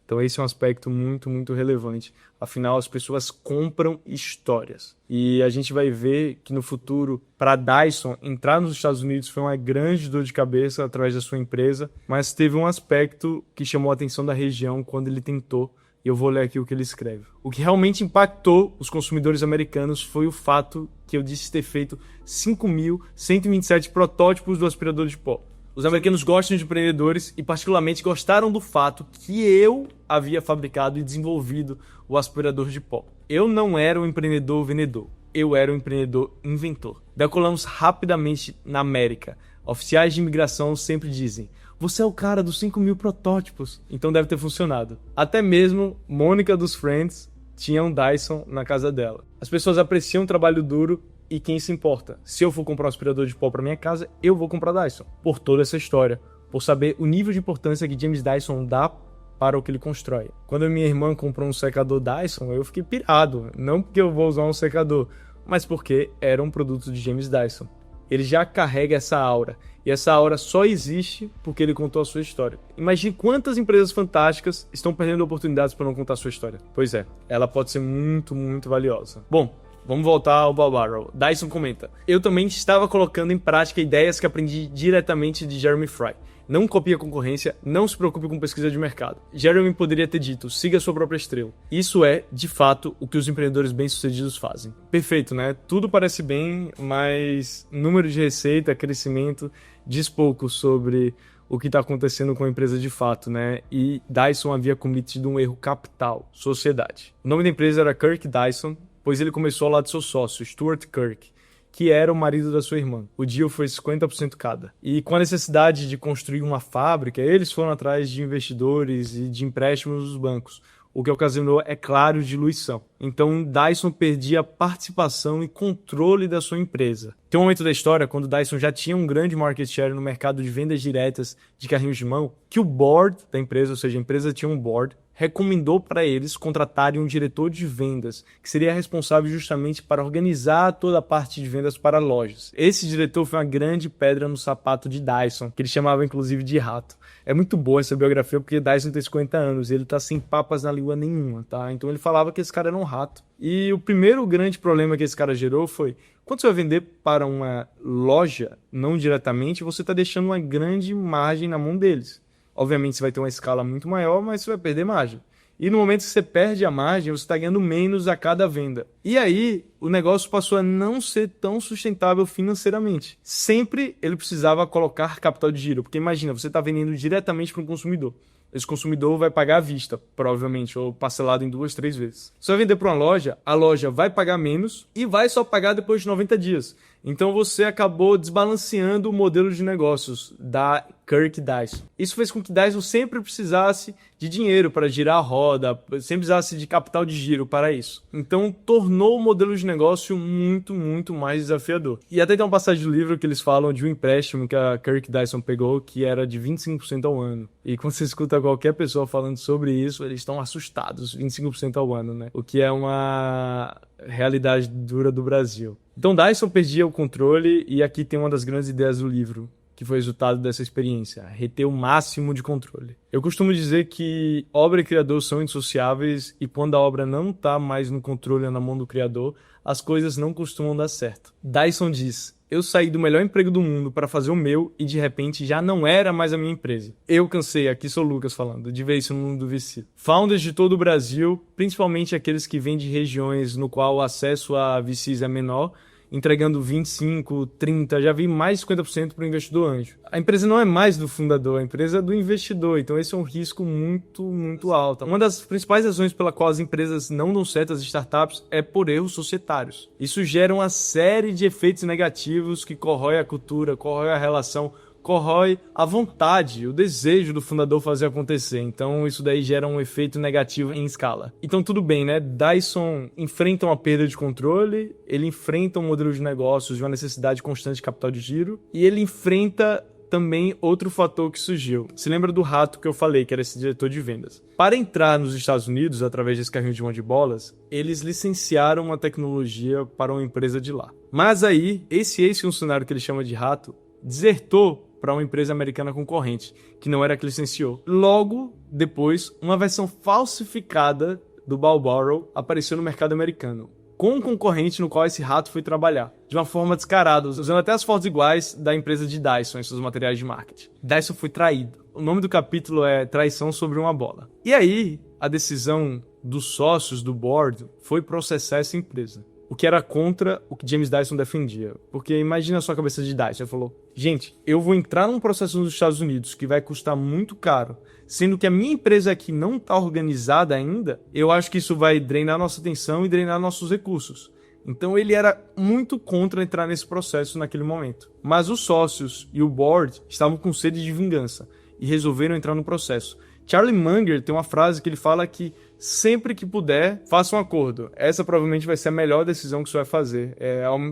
Então esse é um aspecto muito, muito relevante. Afinal, as pessoas compram histórias. E a gente vai ver que no futuro, para a Dyson, entrar nos Estados Unidos foi uma grande dor de cabeça através da sua empresa, mas teve um aspecto que chamou a atenção da região quando ele tentou. E eu vou ler aqui o que ele escreve. O que realmente impactou os consumidores americanos foi o fato que eu disse ter feito 5.127 protótipos do aspirador de pó. Os americanos gostam de empreendedores e particularmente gostaram do fato que eu havia fabricado e desenvolvido o aspirador de pó. Eu não era um empreendedor vendedor, eu era um empreendedor inventor. Decolamos rapidamente na América. Oficiais de imigração sempre dizem: você é o cara dos 5.000 protótipos. Então deve ter funcionado. Até mesmo Mônica dos Friends tinha um Dyson na casa dela. As pessoas apreciam o trabalho duro e quem se importa. Se eu for comprar um aspirador de pó para minha casa, eu vou comprar Dyson. Por toda essa história. Por saber o nível de importância que James Dyson dá para o que ele constrói. Quando a minha irmã comprou um secador Dyson, eu fiquei pirado. Não porque eu vou usar um secador, mas porque era um produto de James Dyson. Ele já carrega essa aura. E essa aura só existe porque ele contou a sua história. Imagine quantas empresas fantásticas estão perdendo oportunidades por não contar a sua história. Pois é, ela pode ser muito, muito valiosa. Bom, vamos voltar ao Balbarrow. Dyson comenta: eu também estava colocando em prática ideias que aprendi diretamente de Jeremy Fry. Não copie a concorrência, não se preocupe com pesquisa de mercado. Jeremy poderia ter dito: siga a sua própria estrela. Isso é, de fato, o que os empreendedores bem-sucedidos fazem. Perfeito, né? Tudo parece bem, mas número de receita, crescimento, diz pouco sobre o que está acontecendo com a empresa de fato, né? E Dyson havia cometido um erro capital: sociedade. O nome da empresa era Kirk Dyson, pois ele começou ao lado do seu sócio, Stuart Kirk, que era o marido da sua irmã. O deal foi 50% cada. E com a necessidade de construir uma fábrica, eles foram atrás de investidores e de empréstimos dos bancos, o que ocasionou, é claro, diluição. Então, Dyson perdia participação e controle da sua empresa. Tem um momento da história, quando Dyson já tinha um grande market share no mercado de vendas diretas de carrinhos de mão, que o board da empresa, ou seja, a empresa tinha um board, recomendou para eles contratarem um diretor de vendas, que seria responsável justamente para organizar toda a parte de vendas para lojas. Esse diretor foi uma grande pedra no sapato de Dyson, que ele chamava inclusive de rato. É muito boa essa biografia, porque Dyson tem 50 anos e ele tá sem papas na língua nenhuma, tá? Então ele falava que esse cara era um rato. E o primeiro grande problema que esse cara gerou foi: quando você vai vender para uma loja, não diretamente, você está deixando uma grande margem na mão deles. Obviamente você vai ter uma escala muito maior, mas você vai perder margem. E no momento que você perde a margem, você está ganhando menos a cada venda. E aí, o negócio passou a não ser tão sustentável financeiramente. Sempre ele precisava colocar capital de giro, porque imagina, você está vendendo diretamente para um consumidor. Esse consumidor vai pagar à vista, provavelmente, ou parcelado em 2, 3 vezes. Se você vai vender para uma loja, a loja vai pagar menos e vai só pagar depois de 90 dias. Então você acabou desbalanceando o modelo de negócios da Kirk Dyson. Isso fez com que Dyson sempre precisasse de dinheiro para girar a roda, sempre precisasse de capital de giro para isso. Então tornou o modelo de negócio muito, muito mais desafiador. E até tem uma passagem do livro que eles falam de um empréstimo que a Kirk Dyson pegou, que era de 25% ao ano. E quando você escuta qualquer pessoa falando sobre isso, eles estão assustados, 25% ao ano, né? O que é uma realidade dura do Brasil. Então Dyson perdia o controle, e aqui tem uma das grandes ideias do livro, que foi resultado dessa experiência: reter o máximo de controle. Eu costumo dizer que obra e criador são indissociáveis, e quando a obra não está mais no controle ou na mão do criador, as coisas não costumam dar certo. Dyson diz: eu saí do melhor emprego do mundo para fazer o meu e de repente já não era mais a minha empresa. Eu cansei, aqui sou o Lucas falando, de ver isso no mundo do VC. Founders de todo o Brasil, principalmente aqueles que vêm de regiões no qual o acesso a VCs é menor, entregando 25%, 30%, já vi mais de 50% para o investidor anjo. A empresa não é mais do fundador, a empresa é do investidor, então esse é um risco muito, muito alto. Uma das principais razões pela qual as empresas não dão certo, as startups, é por erros societários. Isso gera uma série de efeitos negativos que corrói a cultura, corrói a relação, corrói a vontade, o desejo do fundador fazer acontecer. Então isso daí gera um efeito negativo em escala. Então tudo bem, né? Dyson enfrenta uma perda de controle, ele enfrenta um modelo de negócios de uma necessidade constante de capital de giro, e ele enfrenta também outro fator que surgiu. Se lembra do rato que eu falei, que era esse diretor de vendas? Para entrar nos Estados Unidos, através desse carrinho de mão de bolas, eles licenciaram uma tecnologia para uma empresa de lá. Mas aí, esse ex-funcionário que ele chama de rato, desertou para uma empresa americana concorrente, que não era a que licenciou. Logo depois, uma versão falsificada do Balboro apareceu no mercado americano, com um concorrente no qual esse rato foi trabalhar, de uma forma descarada, usando até as fotos iguais da empresa de Dyson em seus materiais de marketing. Dyson foi traído. O nome do capítulo é Traição sobre uma Bola. E aí, a decisão dos sócios do board foi processar essa empresa, o que era contra o que James Dyson defendia. Porque imagina só a cabeça de Dyson. Ele falou: gente, eu vou entrar num processo nos Estados Unidos que vai custar muito caro, sendo que a minha empresa aqui não está organizada ainda. Eu acho que isso vai drenar nossa atenção e drenar nossos recursos. Então ele era muito contra entrar nesse processo naquele momento. Mas os sócios e o board estavam com sede de vingança e resolveram entrar no processo. Charlie Munger tem uma frase que ele fala que sempre que puder, faça um acordo. Essa provavelmente vai ser a melhor decisão que você vai fazer.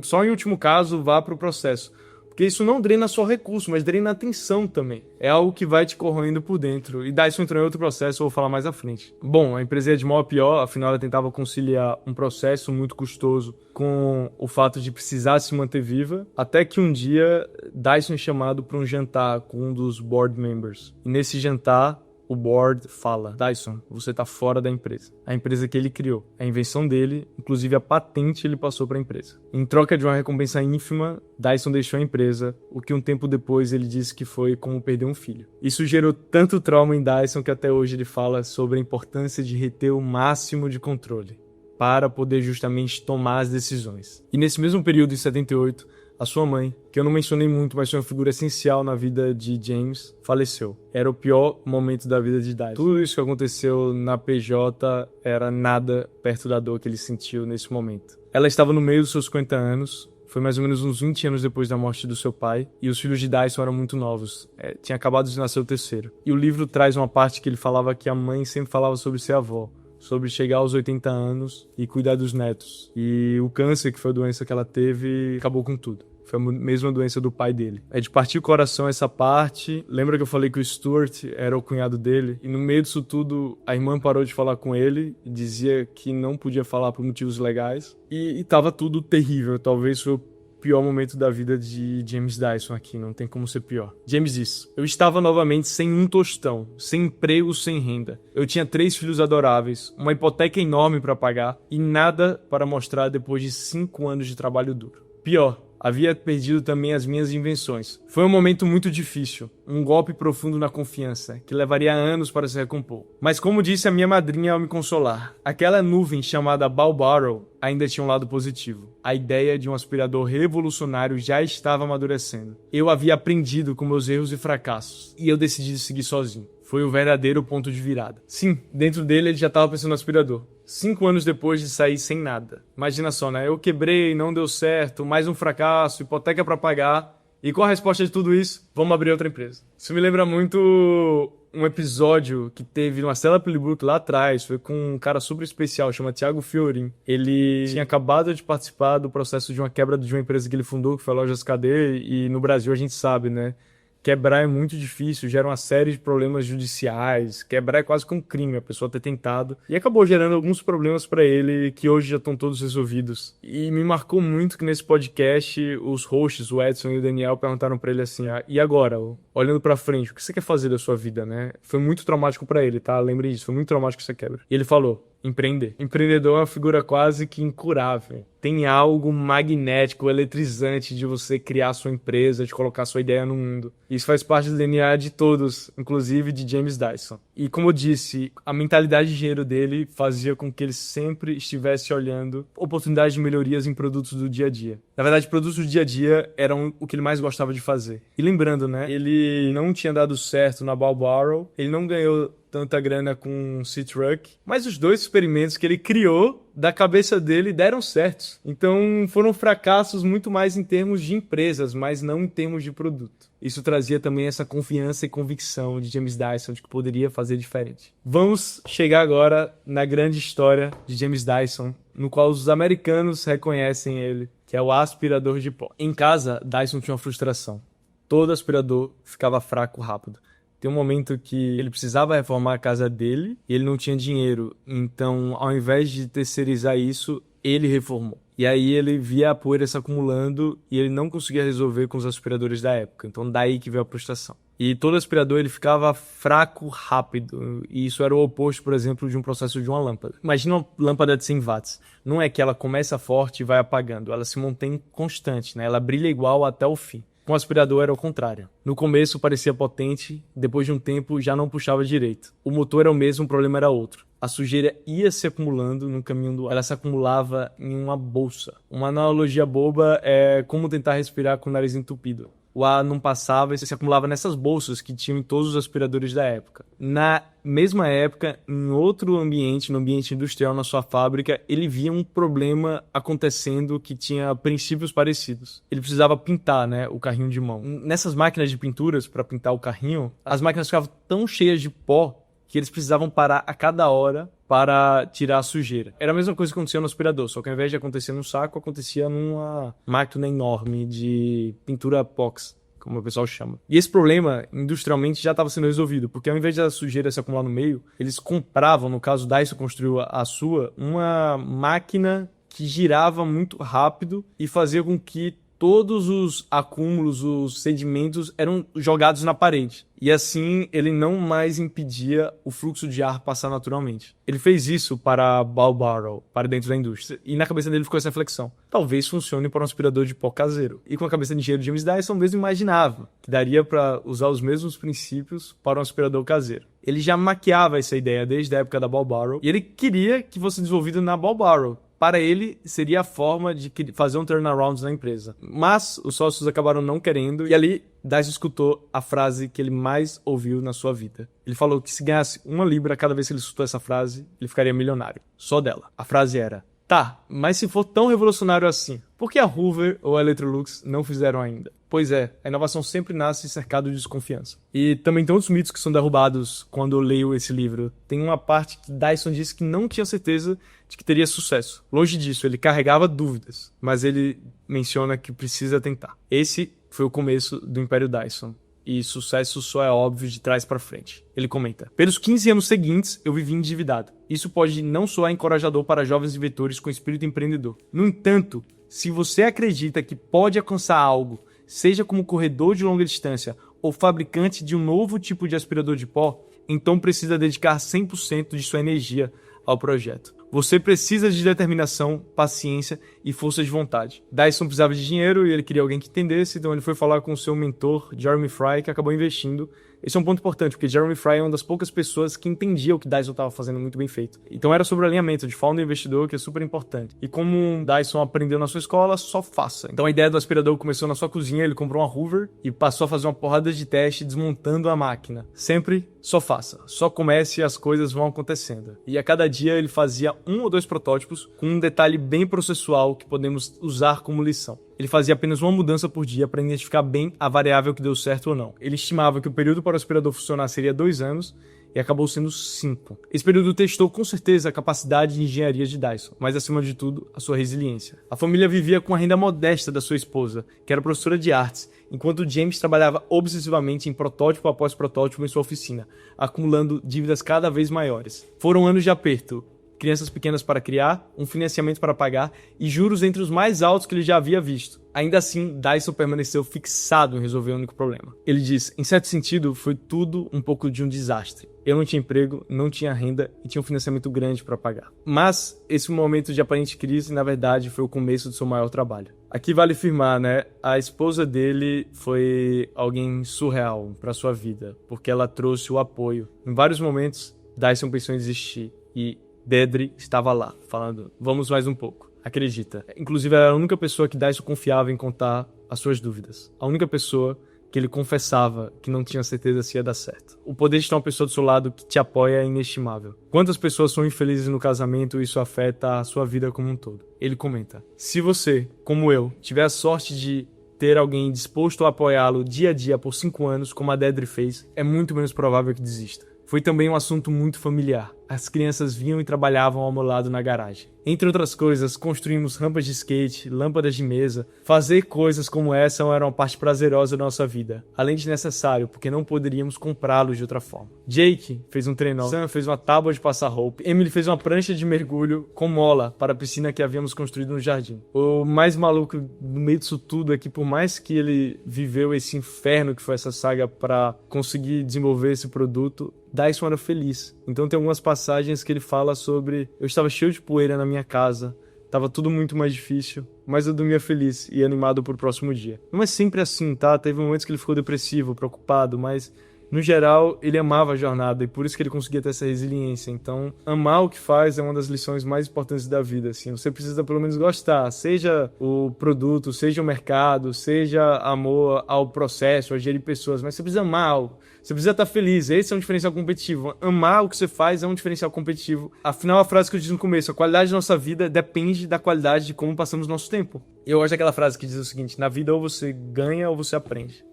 Só em último caso, vá para o processo. Porque isso não drena só recurso, mas drena atenção também. É algo que vai te corroendo por dentro. E Dyson entrou em outro processo, eu vou falar mais à frente. Bom, a empresa ia de mal a pior, afinal ela tentava conciliar um processo muito custoso com o fato de precisar se manter viva, até que um dia Dyson é chamado para um jantar com um dos board members. E nesse jantar, o board fala: Dyson, você está fora da empresa. A empresa que ele criou, a invenção dele, inclusive a patente ele passou para a empresa. Em troca de uma recompensa ínfima, Dyson deixou a empresa, o que um tempo depois ele disse que foi como perder um filho. Isso gerou tanto trauma em Dyson que até hoje ele fala sobre a importância de reter o máximo de controle para poder justamente tomar as decisões. E nesse mesmo período, em 78, a sua mãe, que eu não mencionei muito, mas foi uma figura essencial na vida de James, faleceu. Era o pior momento da vida de Dyson. Tudo isso que aconteceu na PJ era nada perto da dor que ele sentiu nesse momento. Ela estava no meio dos seus 50 anos, foi mais ou menos uns 20 anos depois da morte do seu pai, e os filhos de Dyson eram muito novos. Tinha acabado de nascer o terceiro. E o livro traz uma parte que ele falava que a mãe sempre falava sobre ser avó, sobre chegar aos 80 anos e cuidar dos netos. E o câncer, que foi a doença que ela teve, acabou com tudo. Foi a mesma doença do pai dele. É de partir o coração essa parte. Lembra que eu falei que o Stuart era o cunhado dele? E no meio disso tudo, a irmã parou de falar com ele e dizia que não podia falar por motivos legais. E tava tudo terrível. Talvez foi o pior momento da vida de James Dyson aqui. Não tem como ser pior. James diz: eu estava novamente sem um tostão, sem emprego, sem renda. Eu tinha 3 filhos adoráveis, uma hipoteca enorme para pagar e nada para mostrar depois de 5 anos de trabalho duro. Pior, havia perdido também as minhas invenções. Foi um momento muito difícil, um golpe profundo na confiança, que levaria anos para se recompor. Mas como disse a minha madrinha ao me consolar, aquela nuvem chamada Balboro ainda tinha um lado positivo. A ideia de um aspirador revolucionário já estava amadurecendo. Eu havia aprendido com meus erros e fracassos, e eu decidi seguir sozinho. Foi o verdadeiro ponto de virada. Sim, dentro dele ele já estava pensando no aspirador. 5 anos depois de sair sem nada. Imagina só, né? Eu quebrei, não deu certo, mais um fracasso, hipoteca pra pagar. E qual a resposta de tudo isso? Vamos abrir outra empresa. Isso me lembra muito um episódio que teve numa Cela Playbook lá atrás. Foi com um cara super especial, chama Thiago Fiorin. Ele tinha acabado de participar do processo de uma quebra de uma empresa que ele fundou, que foi a Lojas KD. E no Brasil a gente sabe, né? Quebrar é muito difícil, gera uma série de problemas judiciais. Quebrar é quase que um crime, a pessoa ter tentado. E acabou gerando alguns problemas pra ele que hoje já estão todos resolvidos. E me marcou muito que nesse podcast os hosts, o Edson e o Daniel, perguntaram pra ele assim: e agora, olhando pra frente, o que você quer fazer da sua vida, né? Foi muito traumático pra ele, tá? Lembre disso, foi muito traumático essa quebra. E ele falou: empreender. Empreendedor é uma figura quase que incurável. Tem algo magnético, eletrizante de você criar sua empresa, de colocar sua ideia no mundo. Isso faz parte do DNA de todos, inclusive de James Dyson. E como eu disse, a mentalidade de dinheiro dele fazia com que ele sempre estivesse olhando oportunidades de melhorias em produtos do dia a dia. Na verdade, produtos do dia a dia eram o que ele mais gostava de fazer. E lembrando, né, ele não tinha dado certo na Balbarrow, ele não ganhou tanta grana com o C-Truck, mas os 2 experimentos que ele criou da cabeça dele deram certos. Então foram fracassos muito mais em termos de empresas, mas não em termos de produto. Isso trazia também essa confiança e convicção de James Dyson de que poderia fazer diferente. Vamos chegar agora na grande história de James Dyson, no qual os americanos reconhecem ele, que é o aspirador de pó. Em casa, Dyson tinha uma frustração. Todo aspirador ficava fraco rápido. Tem um momento que ele precisava reformar a casa dele e ele não tinha dinheiro. Então, ao invés de terceirizar isso, ele reformou. E aí ele via a poeira se acumulando e ele não conseguia resolver com os aspiradores da época. Então, daí que veio a frustração. E todo aspirador ele ficava fraco rápido. E isso era o oposto, por exemplo, de um processo de uma lâmpada. Imagina uma lâmpada de 100 watts. Não é que ela começa forte e vai apagando. Ela se mantém constante, né? Ela brilha igual até o fim. Com o aspirador era o contrário. No começo parecia potente, depois de um tempo já não puxava direito. O motor era o mesmo, o problema era outro. A sujeira ia se acumulando no caminho do ar. Ela se acumulava em uma bolsa. Uma analogia boba é como tentar respirar com o nariz entupido. O ar não passava e se acumulava nessas bolsas que tinham em todos os aspiradores da época. Na mesma época, em outro ambiente, no ambiente industrial, na sua fábrica, ele via um problema acontecendo que tinha princípios parecidos. Ele precisava pintar, né, o carrinho de mão. Nessas máquinas de pinturas, para pintar o carrinho, as máquinas ficavam tão cheias de pó que eles precisavam parar a cada hora para tirar a sujeira. Era a mesma coisa que acontecia no aspirador, só que ao invés de acontecer num saco, acontecia numa máquina enorme de pintura epox, como o pessoal chama. E esse problema, industrialmente, já estava sendo resolvido, porque ao invés da sujeira se acumular no meio, eles compravam, no caso Dyson construiu a sua, uma máquina que girava muito rápido e fazia com que todos os acúmulos, os sedimentos eram jogados na parede. E assim ele não mais impedia o fluxo de ar passar naturalmente. Ele fez isso para Balbarrow, para dentro da indústria. E na cabeça dele ficou essa reflexão: talvez funcione para um aspirador de pó caseiro. E com a cabeça de engenheiro James Dyson mesmo imaginava que daria para usar os mesmos princípios para um aspirador caseiro. Ele já maquiava essa ideia desde a época da Balbarrow e ele queria que fosse desenvolvido na Balbarrow. Para ele, seria a forma de fazer um turnaround na empresa. Mas os sócios acabaram não querendo, e ali Dyson escutou a frase que ele mais ouviu na sua vida. Ele falou que se ganhasse 1 libra cada vez que ele escutou essa frase, ele ficaria milionário. Só dela. A frase era: tá, mas se for tão revolucionário assim, por que a Hoover ou a Electrolux não fizeram ainda? Pois é, a inovação sempre nasce cercado de desconfiança. E também tem outros mitos que são derrubados quando eu leio esse livro. Tem uma parte que Dyson disse que não tinha certeza de que teria sucesso. Longe disso, ele carregava dúvidas, mas ele menciona que precisa tentar. Esse foi o começo do Império Dyson. E sucesso só é óbvio de trás para frente. Ele comenta: pelos 15 anos seguintes, eu vivi endividado. Isso pode não soar encorajador para jovens inventores com espírito empreendedor. No entanto, se você acredita que pode alcançar algo, seja como corredor de longa distância ou fabricante de um novo tipo de aspirador de pó, então precisa dedicar 100% de sua energia ao projeto. Você precisa de determinação, paciência e força de vontade. Dyson precisava de dinheiro e ele queria alguém que entendesse, então ele foi falar com o seu mentor, Jeremy Fry, que acabou investindo Esse é um ponto importante, porque Jeremy Fry é uma das poucas pessoas que entendia o que Dyson estava fazendo muito bem feito. Então era sobre o alinhamento de founder e investidor, que é super importante. E como Dyson aprendeu na sua escola, só faça. Então a ideia do aspirador começou na sua cozinha, ele comprou uma Hoover e passou a fazer uma porrada de teste desmontando a máquina. Sempre só faça, só comece e as coisas vão acontecendo. E a cada dia ele fazia 1 ou 2 protótipos com um detalhe bem processual que podemos usar como lição. Ele fazia apenas uma mudança por dia para identificar bem a variável que deu certo ou não. Ele estimava que o período para o aspirador funcionar seria 2 anos e acabou sendo 5. Esse período testou com certeza a capacidade de engenharia de Dyson, mas acima de tudo, a sua resiliência. A família vivia com a renda modesta da sua esposa, que era professora de artes, enquanto James trabalhava obsessivamente em protótipo após protótipo em sua oficina, acumulando dívidas cada vez maiores. Foram anos de aperto, crianças pequenas para criar, um financiamento para pagar e juros entre os mais altos que ele já havia visto. Ainda assim, Dyson permaneceu fixado em resolver o único problema. Ele diz, em certo sentido, foi tudo um pouco de um desastre. Eu não tinha emprego, não tinha renda e tinha um financiamento grande para pagar. Mas esse momento de aparente crise, na verdade, foi o começo do seu maior trabalho. Aqui vale afirmar, né? A esposa dele foi alguém surreal para sua vida, porque ela trouxe o apoio. Em vários momentos, Dyson pensou em desistir e Deidre estava lá, falando, vamos mais um pouco. Acredita. Inclusive, ela era a única pessoa que Dyson confiava em contar as suas dúvidas. A única pessoa que ele confessava que não tinha certeza se ia dar certo. O poder de ter uma pessoa do seu lado que te apoia é inestimável. Quantas pessoas são infelizes no casamento e isso afeta a sua vida como um todo? Ele comenta, se você, como eu, tiver a sorte de ter alguém disposto a apoiá-lo dia a dia por 5 anos, como a Deidre fez, é muito menos provável que desista. Foi também um assunto muito familiar. As crianças vinham e trabalhavam ao meu lado na garagem. Entre outras coisas, construímos rampas de skate, lâmpadas de mesa. Fazer coisas como essa era uma parte prazerosa da nossa vida, além de necessário, porque não poderíamos comprá-los de outra forma. Jake fez um trenó, Sam fez uma tábua de passar roupa, Emily fez uma prancha de mergulho com mola para a piscina que havíamos construído no jardim. O mais maluco no meio disso tudo é que, por mais que ele viveu esse inferno que foi essa saga para conseguir desenvolver esse produto, Dyson era feliz. Então tem algumas passagens que ele fala sobre eu estava cheio de poeira na minha casa, estava tudo muito mais difícil, mas eu dormia feliz e animado pro próximo dia. Não é sempre assim, tá? Teve momentos que ele ficou depressivo, preocupado, mas no geral ele amava a jornada e por isso que ele conseguia ter essa resiliência. Então, amar o que faz é uma das lições mais importantes da vida, assim. Você precisa pelo menos gostar, seja o produto, seja o mercado, seja amor ao processo, a gerir pessoas, mas você precisa amar algo. Você precisa estar feliz, esse é um diferencial competitivo. Amar o que você faz é um diferencial competitivo. Afinal, a frase que eu disse no começo, a qualidade da nossa vida depende da qualidade de como passamos nosso tempo. Eu gosto daquela frase que diz o seguinte, na vida ou você ganha ou você aprende.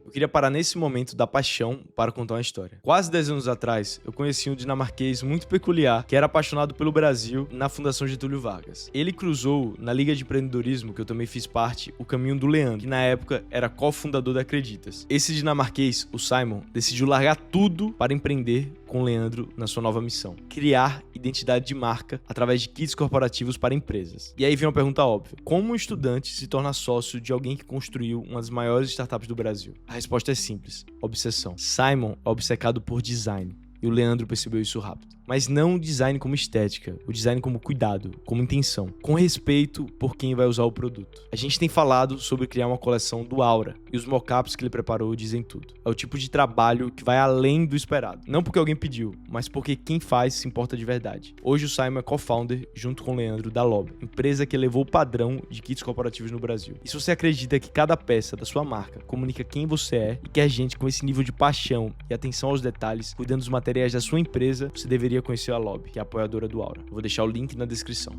Eu queria parar nesse momento da paixão para contar uma história. Quase 10 anos atrás, eu conheci um dinamarquês muito peculiar que era apaixonado pelo Brasil na Fundação Getúlio Vargas. Ele cruzou, na Liga de Empreendedorismo, que eu também fiz parte, o caminho do Leandro, que na época era cofundador da Acreditas. Esse dinamarquês, o Simon, decidiu largar tudo para empreender com o Leandro na sua nova missão: criar identidade de marca através de kits corporativos para empresas. E aí vem uma pergunta óbvia: como um estudante se torna sócio de alguém que construiu uma das maiores startups do Brasil? A resposta é simples: obsessão. Simon é obcecado por design. E o Leandro percebeu isso rápido. Mas não o design como estética, o design como cuidado, como intenção, com respeito por quem vai usar o produto. A gente tem falado sobre criar uma coleção do Aura, e os mockups que ele preparou dizem tudo. É o tipo de trabalho que vai além do esperado. Não porque alguém pediu, mas porque quem faz se importa de verdade. Hoje o Simon é co-founder, junto com o Leandro, da Lobby, empresa que elevou o padrão de kits corporativos no Brasil. E se você acredita que cada peça da sua marca comunica quem você é e quer gente com esse nível de paixão e atenção aos detalhes, cuidando dos materiais da sua empresa, você deveria conhecer a Lobby, que é a apoiadora do Aura. Eu vou deixar o link na descrição.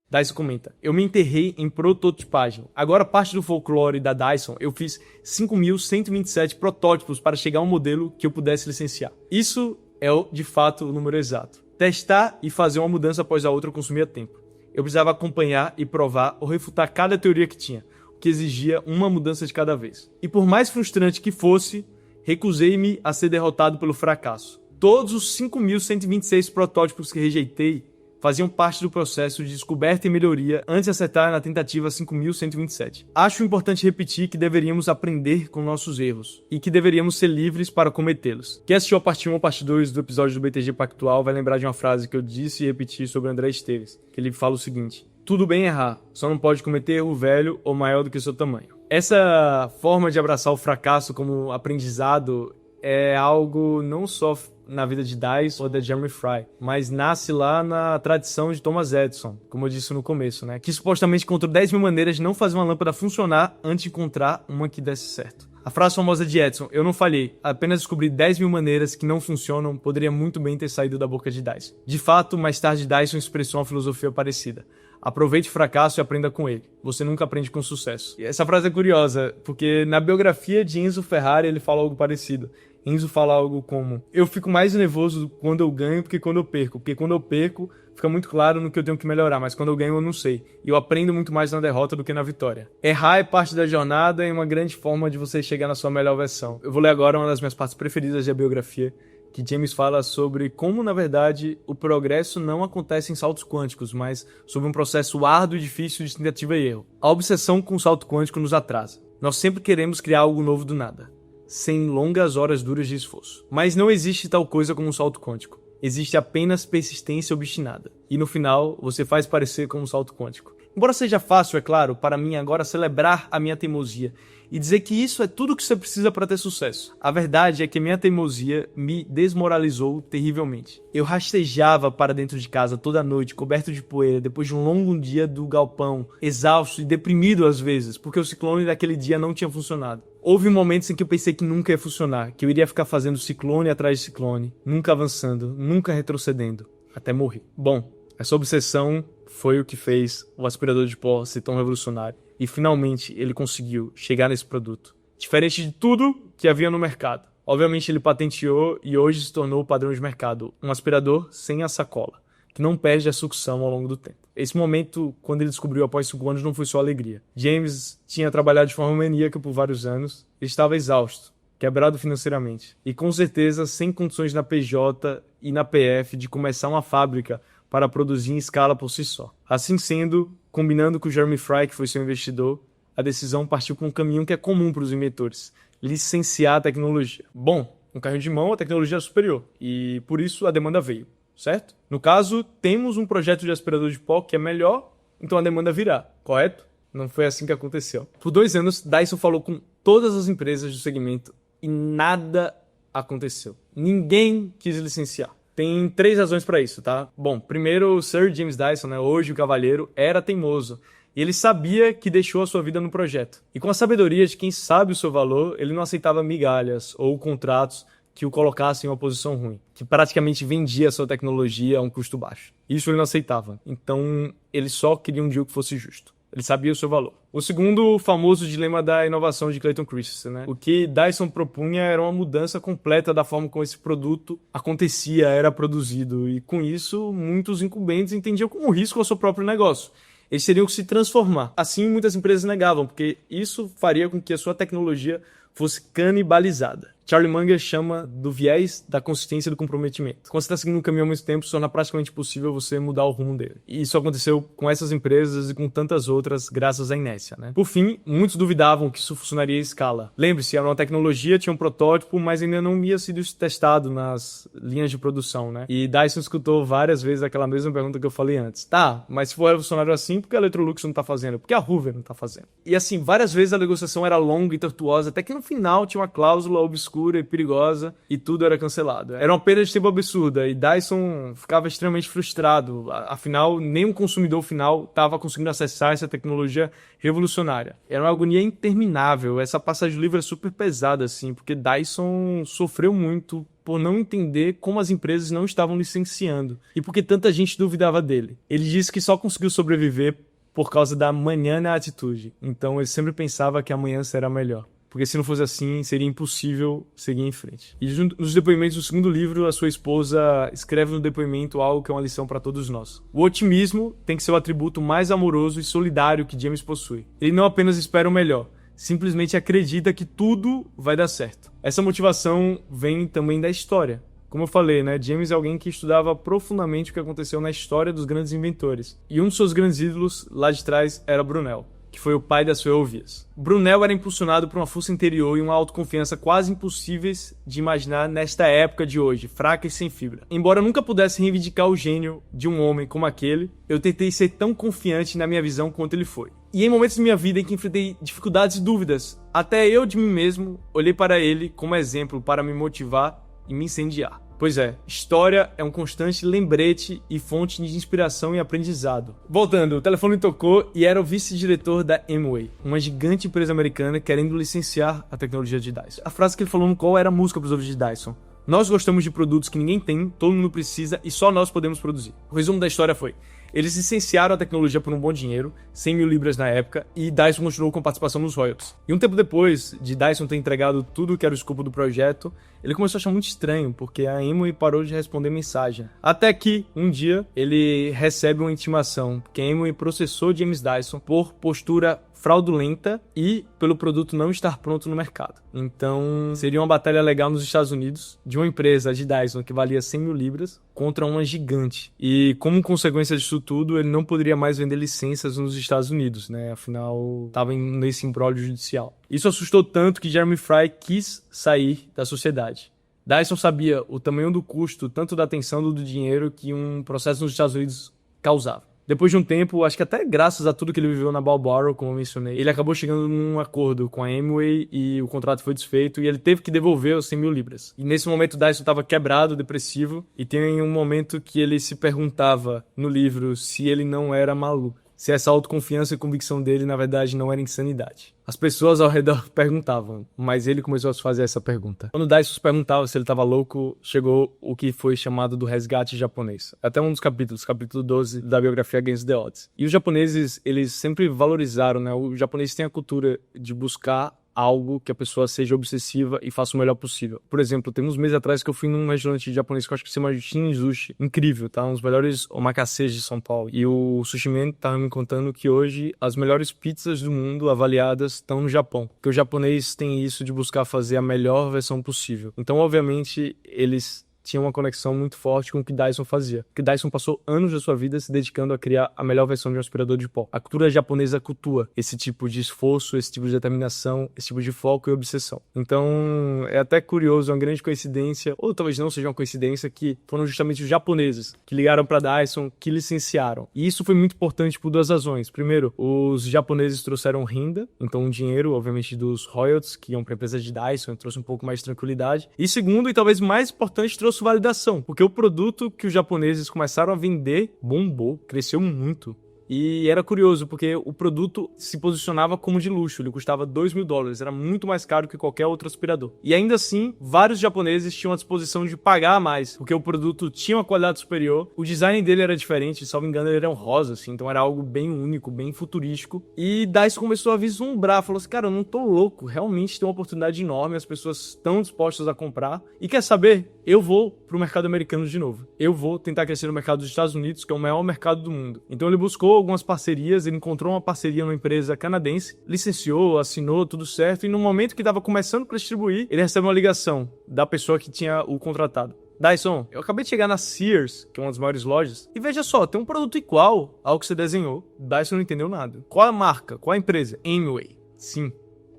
Dyson comenta, eu me enterrei em prototipagem. Agora, parte do folclore da Dyson, eu fiz 5.127 protótipos para chegar a um modelo que eu pudesse licenciar. Isso é, de fato, o número exato. Testar e fazer uma mudança após a outra consumia tempo. Eu precisava acompanhar e provar ou refutar cada teoria que tinha, o que exigia uma mudança de cada vez. E por mais frustrante que fosse, recusei-me a ser derrotado pelo fracasso. Todos os 5.126 protótipos que rejeitei faziam parte do processo de descoberta e melhoria antes de acertar na tentativa 5.127. Acho importante repetir que deveríamos aprender com nossos erros e que deveríamos ser livres para cometê-los. Quem assistiu a parte 1 ou parte 2 do episódio do BTG Pactual vai lembrar de uma frase que eu disse e repeti sobre André Esteves, que ele fala o seguinte: tudo bem errar, só não pode cometer erro velho ou maior do que seu tamanho. Essa forma de abraçar o fracasso como aprendizado é algo não só na vida de Dyson ou da Jeremy Fry, mas nasce lá na tradição de Thomas Edison, como eu disse no começo, né? Que supostamente encontrou 10 mil maneiras de não fazer uma lâmpada funcionar antes de encontrar uma que desse certo. A frase famosa de Edison, eu não falhei, apenas descobri 10 mil maneiras que não funcionam, poderia muito bem ter saído da boca de Dyson. De fato, mais tarde Dyson expressou uma filosofia parecida. Aproveite o fracasso e aprenda com ele. Você nunca aprende com sucesso. E essa frase é curiosa, porque na biografia de Enzo Ferrari ele fala algo parecido. Enzo fala algo como: eu fico mais nervoso quando eu ganho do que quando eu perco. Porque quando eu perco, fica muito claro no que eu tenho que melhorar. Mas quando eu ganho, eu não sei. E eu aprendo muito mais na derrota do que na vitória. Errar é parte da jornada e uma grande forma de você chegar na sua melhor versão. Eu vou ler agora uma das minhas partes preferidas da biografia, que James fala sobre como, na verdade, o progresso não acontece em saltos quânticos, mas sobre um processo árduo e difícil de tentativa e erro. A obsessão com o salto quântico nos atrasa. Nós sempre queremos criar algo novo do nada, sem longas horas duras de esforço. Mas não existe tal coisa como um salto quântico. Existe apenas persistência obstinada. E no final, você faz parecer como um salto quântico. Embora seja fácil, é claro, para mim agora celebrar a minha teimosia e dizer que isso é tudo que você precisa para ter sucesso. A verdade é que minha teimosia me desmoralizou terrivelmente. Eu rastejava para dentro de casa toda noite, coberto de poeira, depois de um longo dia do galpão, exausto e deprimido às vezes, porque o ciclone daquele dia não tinha funcionado. Houve momentos em que eu pensei que nunca ia funcionar, que eu iria ficar fazendo ciclone atrás de ciclone, nunca avançando, nunca retrocedendo, até morrer. Bom, essa obsessão foi o que fez o aspirador de pó ser tão revolucionário. E finalmente ele conseguiu chegar nesse produto, diferente de tudo que havia no mercado. Obviamente ele patenteou e hoje se tornou o padrão de mercado, um aspirador sem a sacola, que não perde a sucção ao longo do tempo. Esse momento, quando ele descobriu após 5 anos, não foi só alegria. James tinha trabalhado de forma maníaca por vários anos, ele estava exausto, quebrado financeiramente, e com certeza sem condições na PJ e na PF de começar uma fábrica para produzir em escala por si só. Assim sendo, combinando com o Jeremy Fry, que foi seu investidor, a decisão partiu para um caminho que é comum para os inventores: licenciar a tecnologia. Bom, um carrinho de mão, a tecnologia é superior, e por isso a demanda veio, certo? No caso, temos um projeto de aspirador de pó que é melhor, então a demanda virá, correto? Não foi assim que aconteceu. Por 2 anos, Dyson falou com todas as empresas do segmento e nada aconteceu. Ninguém quis licenciar. Tem 3 razões para isso, tá? Bom, primeiro, o Sir James Dyson, né, hoje o Cavalheiro, era teimoso. E ele sabia que deixou a sua vida no projeto. E com a sabedoria de quem sabe o seu valor, ele não aceitava migalhas ou contratos que o colocassem em uma posição ruim, que praticamente vendia a sua tecnologia a um custo baixo. Isso ele não aceitava. Então, ele só queria um deal que fosse justo. Ele sabia o seu valor. O segundo, o famoso dilema da inovação de Clayton Christensen, né? O que Dyson propunha era uma mudança completa da forma como esse produto acontecia, era produzido. E com isso, muitos incumbentes entendiam como um risco ao seu próprio negócio. Eles teriam que se transformar. Assim, muitas empresas negavam, porque isso faria com que a sua tecnologia fosse canibalizada. Charlie Munger chama do viés da consistência do comprometimento. Quando você está seguindo um caminho há muito tempo, se torna praticamente impossível você mudar o rumo dele. E isso aconteceu com essas empresas e com tantas outras, graças à inércia, né? Por fim, muitos duvidavam que isso funcionaria em escala. Lembre-se, era uma tecnologia, tinha um protótipo, mas ainda não havia sido testado nas linhas de produção, né? E Dyson escutou várias vezes aquela mesma pergunta que eu falei antes. Tá, mas se for revolucionário assim, por que a Electrolux não está fazendo? Por que a Hoover não está fazendo? E assim, várias vezes a negociação era longa e tortuosa, até que no final tinha uma cláusula obscura e perigosa e tudo era cancelado. Era uma perda de tempo absurda e Dyson ficava extremamente frustrado. Afinal, nem o consumidor final estava conseguindo acessar essa tecnologia revolucionária. Era uma agonia interminável. Essa passagem do livro é super pesada, assim, porque Dyson sofreu muito por não entender como as empresas não estavam licenciando e porque tanta gente duvidava dele. Ele disse que só conseguiu sobreviver por causa da manhã na atitude. Então ele sempre pensava que amanhã será melhor. Porque se não fosse assim, seria impossível seguir em frente. E nos depoimentos do segundo livro, a sua esposa escreve no depoimento algo que é uma lição para todos nós. O otimismo tem que ser o atributo mais amoroso e solidário que James possui. Ele não apenas espera o melhor, simplesmente acredita que tudo vai dar certo. Essa motivação vem também da história. Como eu falei, né, James é alguém que estudava profundamente o que aconteceu na história dos grandes inventores. E um dos seus grandes ídolos lá de trás era Brunel, que foi o pai das ferrovias. Brunel era impulsionado por uma força interior e uma autoconfiança quase impossíveis de imaginar nesta época de hoje, fraca e sem fibra. Embora eu nunca pudesse reivindicar o gênio de um homem como aquele, eu tentei ser tão confiante na minha visão quanto ele foi. E em momentos da minha vida em que enfrentei dificuldades e dúvidas, até eu de mim mesmo olhei para ele como exemplo para me motivar e me incendiar. Pois é, história é um constante lembrete e fonte de inspiração e aprendizado. Voltando, o telefone tocou e era o vice-diretor da Amway, uma gigante empresa americana querendo licenciar a tecnologia de Dyson. A frase que ele falou no call era música para os ouvidos de Dyson. Nós gostamos de produtos que ninguém tem, todo mundo precisa e só nós podemos produzir. O resumo da história foi: eles licenciaram a tecnologia por um bom dinheiro, 100 mil libras na época, e Dyson continuou com participação nos royalties. E um tempo depois de Dyson ter entregado tudo que era o escopo do projeto, ele começou a achar muito estranho, porque a Amway parou de responder mensagem. Até que, um dia, ele recebe uma intimação, que a Amway processou James Dyson por postura fraudulenta e pelo produto não estar pronto no mercado. Então, seria uma batalha legal nos Estados Unidos, de uma empresa de Dyson que valia 100 mil libras contra uma gigante. E como consequência disso tudo, ele não poderia mais vender licenças nos Estados Unidos, né? Afinal, estava nesse imbróglio judicial. Isso assustou tanto que Jeremy Fry quis sair da sociedade. Dyson sabia o tamanho do custo, tanto da atenção do dinheiro, que um processo nos Estados Unidos causava. Depois de um tempo, acho que até graças a tudo que ele viveu na Balboro, como eu mencionei, ele acabou chegando num acordo com a Amway e o contrato foi desfeito e ele teve que devolver os 100 mil libras. E nesse momento o Dyson estava quebrado, depressivo, e tem um momento que ele se perguntava no livro se ele não era maluco. Se essa autoconfiança e convicção dele, na verdade, não era insanidade. As pessoas ao redor perguntavam, mas ele começou a se fazer essa pergunta. Quando Dyson se perguntava se ele estava louco, chegou o que foi chamado do resgate japonês. Até um dos capítulos, capítulo 12 da biografia Against the Odds. E os japoneses, eles sempre valorizaram, né? O japonês tem a cultura de buscar algo que a pessoa seja obsessiva e faça o melhor possível. Por exemplo, tem uns meses atrás que eu fui num restaurante japonês que eu acho que se chama Shinjushi. Incrível, tá? Um dos melhores omakase de São Paulo. E o sushi man tava me contando que hoje as melhores pizzas do mundo avaliadas estão no Japão. Porque o japonês tem isso de buscar fazer a melhor versão possível. Então, obviamente, eles tinha uma conexão muito forte com o que Dyson fazia. Porque Dyson passou anos da sua vida se dedicando a criar a melhor versão de um aspirador de pó. A cultura japonesa cultua esse tipo de esforço, esse tipo de determinação, esse tipo de foco e obsessão. Então, é até curioso, é uma grande coincidência, ou talvez não seja uma coincidência, que foram justamente os japoneses que ligaram para Dyson, que licenciaram. E isso foi muito importante por duas razões. Primeiro, os japoneses trouxeram renda, então um dinheiro, obviamente, dos royalties, que iam para a empresa de Dyson, trouxe um pouco mais de tranquilidade. E segundo, e talvez mais importante, trouxe validação, porque o produto que os japoneses começaram a vender bombou, cresceu muito. E era curioso, porque o produto se posicionava como de luxo, ele custava $2.000, era muito mais caro que qualquer outro aspirador. E ainda assim, vários japoneses tinham a disposição de pagar mais, porque o produto tinha uma qualidade superior, o design dele era diferente, se não me engano ele era um rosa, assim, então era algo bem único, bem futurístico. E Dyson começou a vislumbrar, falou assim, cara, eu não tô louco, realmente tem uma oportunidade enorme, as pessoas estão dispostas a comprar, e quer saber? Eu vou pro mercado americano de novo. Eu vou tentar crescer no mercado dos Estados Unidos, que é o maior mercado do mundo. Então ele buscou algumas parcerias, ele encontrou uma parceria numa empresa canadense, licenciou, assinou, tudo certo, e no momento que estava começando para distribuir, ele recebe uma ligação da pessoa que tinha o contratado. Dyson, eu acabei de chegar na Sears, que é uma das maiores lojas, e veja só, tem um produto igual ao que você desenhou. Dyson não entendeu nada. Qual a marca? Qual a empresa? Amway. Sim,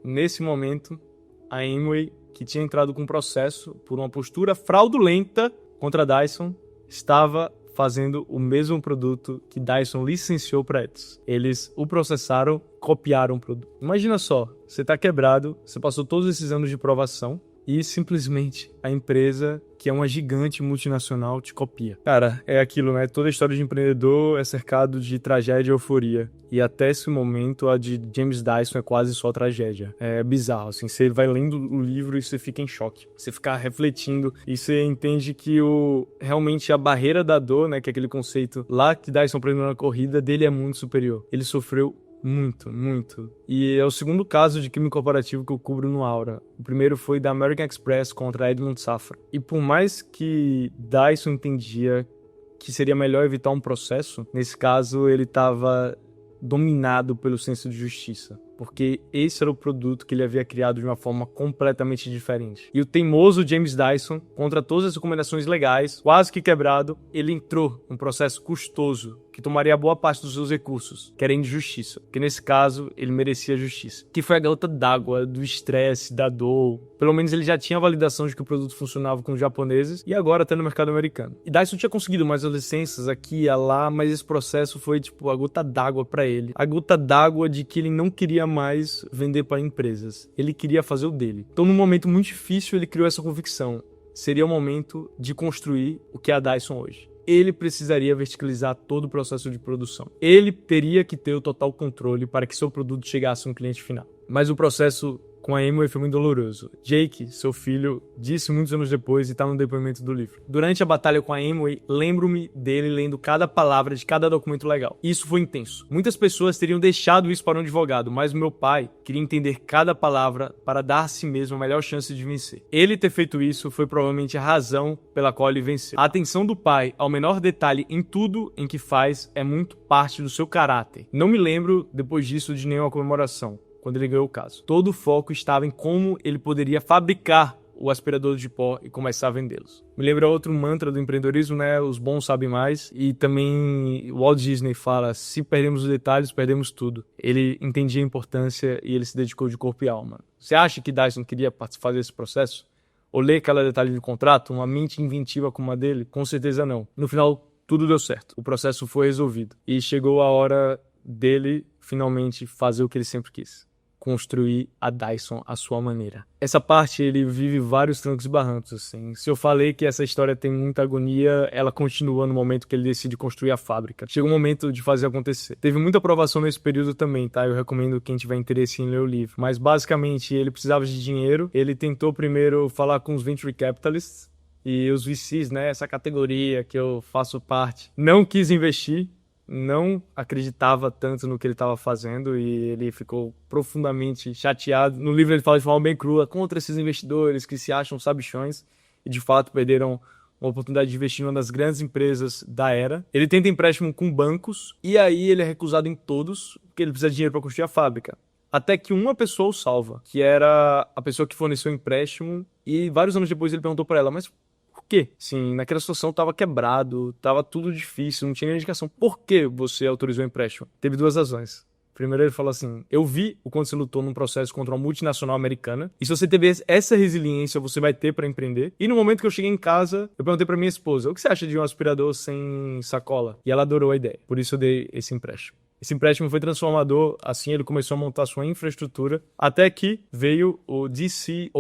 nesse momento, a Amway, que tinha entrado com um processo por uma postura fraudulenta contra a Dyson, estava fazendo o mesmo produto que Dyson licenciou para eles. Eles o processaram, copiaram o produto. Imagina só, você está quebrado, você passou todos esses anos de provação e simplesmente a empresa, que é uma gigante multinacional, te copia. Cara, é aquilo, né? Toda história de empreendedor é cercado de tragédia e euforia. E até esse momento, a de James Dyson é quase só tragédia. É bizarro, assim. Você vai lendo o livro e você fica em choque. Você fica refletindo e você entende que realmente a barreira da dor, né? Que é aquele conceito lá que Dyson aprendeu na corrida, dele é muito superior. Ele sofreu muito, muito. E é o segundo caso de crime corporativo que eu cubro no Aura. O primeiro foi da American Express contra a Edmund Safra. E por mais que Dyson entendia que seria melhor evitar um processo, nesse caso ele estava dominado pelo senso de justiça. Porque esse era o produto que ele havia criado de uma forma completamente diferente. E o teimoso James Dyson, contra todas as recomendações legais, quase que quebrado, ele entrou num processo custoso que tomaria boa parte dos seus recursos, querendo justiça, que nesse caso ele merecia justiça, que foi a gota d'água do estresse, da dor. Pelo menos ele já tinha a validação de que o produto funcionava com os japoneses e agora até no mercado americano. E Dyson tinha conseguido mais licenças aqui e lá, mas esse processo foi tipo a gota d'água para ele. A gota d'água de que ele não queria mais vender para empresas, ele queria fazer o dele. Então num momento muito difícil ele criou essa convicção. Seria o momento de construir o que é a Dyson hoje. Ele precisaria verticalizar todo o processo de produção. Ele teria que ter o total controle para que seu produto chegasse a um cliente final. Mas o processo com a Amway foi muito doloroso. Jake, seu filho, disse muitos anos depois e está no depoimento do livro. Durante a batalha com a Amway, lembro-me dele lendo cada palavra de cada documento legal. Isso foi intenso. Muitas pessoas teriam deixado isso para um advogado, mas meu pai queria entender cada palavra para dar a si mesmo a melhor chance de vencer. Ele ter feito isso foi provavelmente a razão pela qual ele venceu. A atenção do pai ao menor detalhe em tudo em que faz é muito parte do seu caráter. Não me lembro, depois disso, de nenhuma comemoração quando ele ganhou o caso. Todo o foco estava em como ele poderia fabricar o aspirador de pó e começar a vendê-los. Me lembra outro mantra do empreendedorismo, né? Os bons sabem mais. E também o Walt Disney fala, se perdemos os detalhes, perdemos tudo. Ele entendia a importância e ele se dedicou de corpo e alma. Você acha que Dyson queria fazer esse processo? Ou ler cada detalhe do contrato? Uma mente inventiva como a dele? Com certeza não. No final, tudo deu certo. O processo foi resolvido. E chegou a hora dele finalmente fazer o que ele sempre quis. Construir a Dyson à sua maneira. Essa parte ele vive vários trancos e barrancos, assim. Se eu falei que essa história tem muita agonia, ela continua no momento que ele decide construir a fábrica. Chega o momento de fazer acontecer. Teve muita aprovação nesse período também, tá? Eu recomendo quem tiver interesse em ler o livro. Mas basicamente ele precisava de dinheiro. Ele tentou primeiro falar com os venture capitalists e os VCs, né? Essa categoria que eu faço parte. Não quis investir. Não acreditava tanto no que ele estava fazendo e ele ficou profundamente chateado. No livro ele fala de forma bem crua contra esses investidores que se acham sabichões e de fato perderam uma oportunidade de investir em uma das grandes empresas da era. Ele tenta empréstimo com bancos e aí ele é recusado em todos porque ele precisa de dinheiro para construir a fábrica. Até que uma pessoa o salva, que era a pessoa que forneceu o empréstimo e vários anos depois ele perguntou para ela, mas por quê? Sim, naquela situação tava quebrado, tava tudo difícil, não tinha nenhuma indicação. Por que você autorizou o empréstimo? Teve duas razões. Primeiro ele falou assim, eu vi o quanto você lutou num processo contra uma multinacional americana, e se você teve essa resiliência, você vai ter para empreender. E no momento que eu cheguei em casa, eu perguntei para minha esposa, o que você acha de um aspirador sem sacola? E ela adorou a ideia, por isso eu dei esse empréstimo. Esse empréstimo foi transformador, assim ele começou a montar sua infraestrutura, até que veio o DC-01,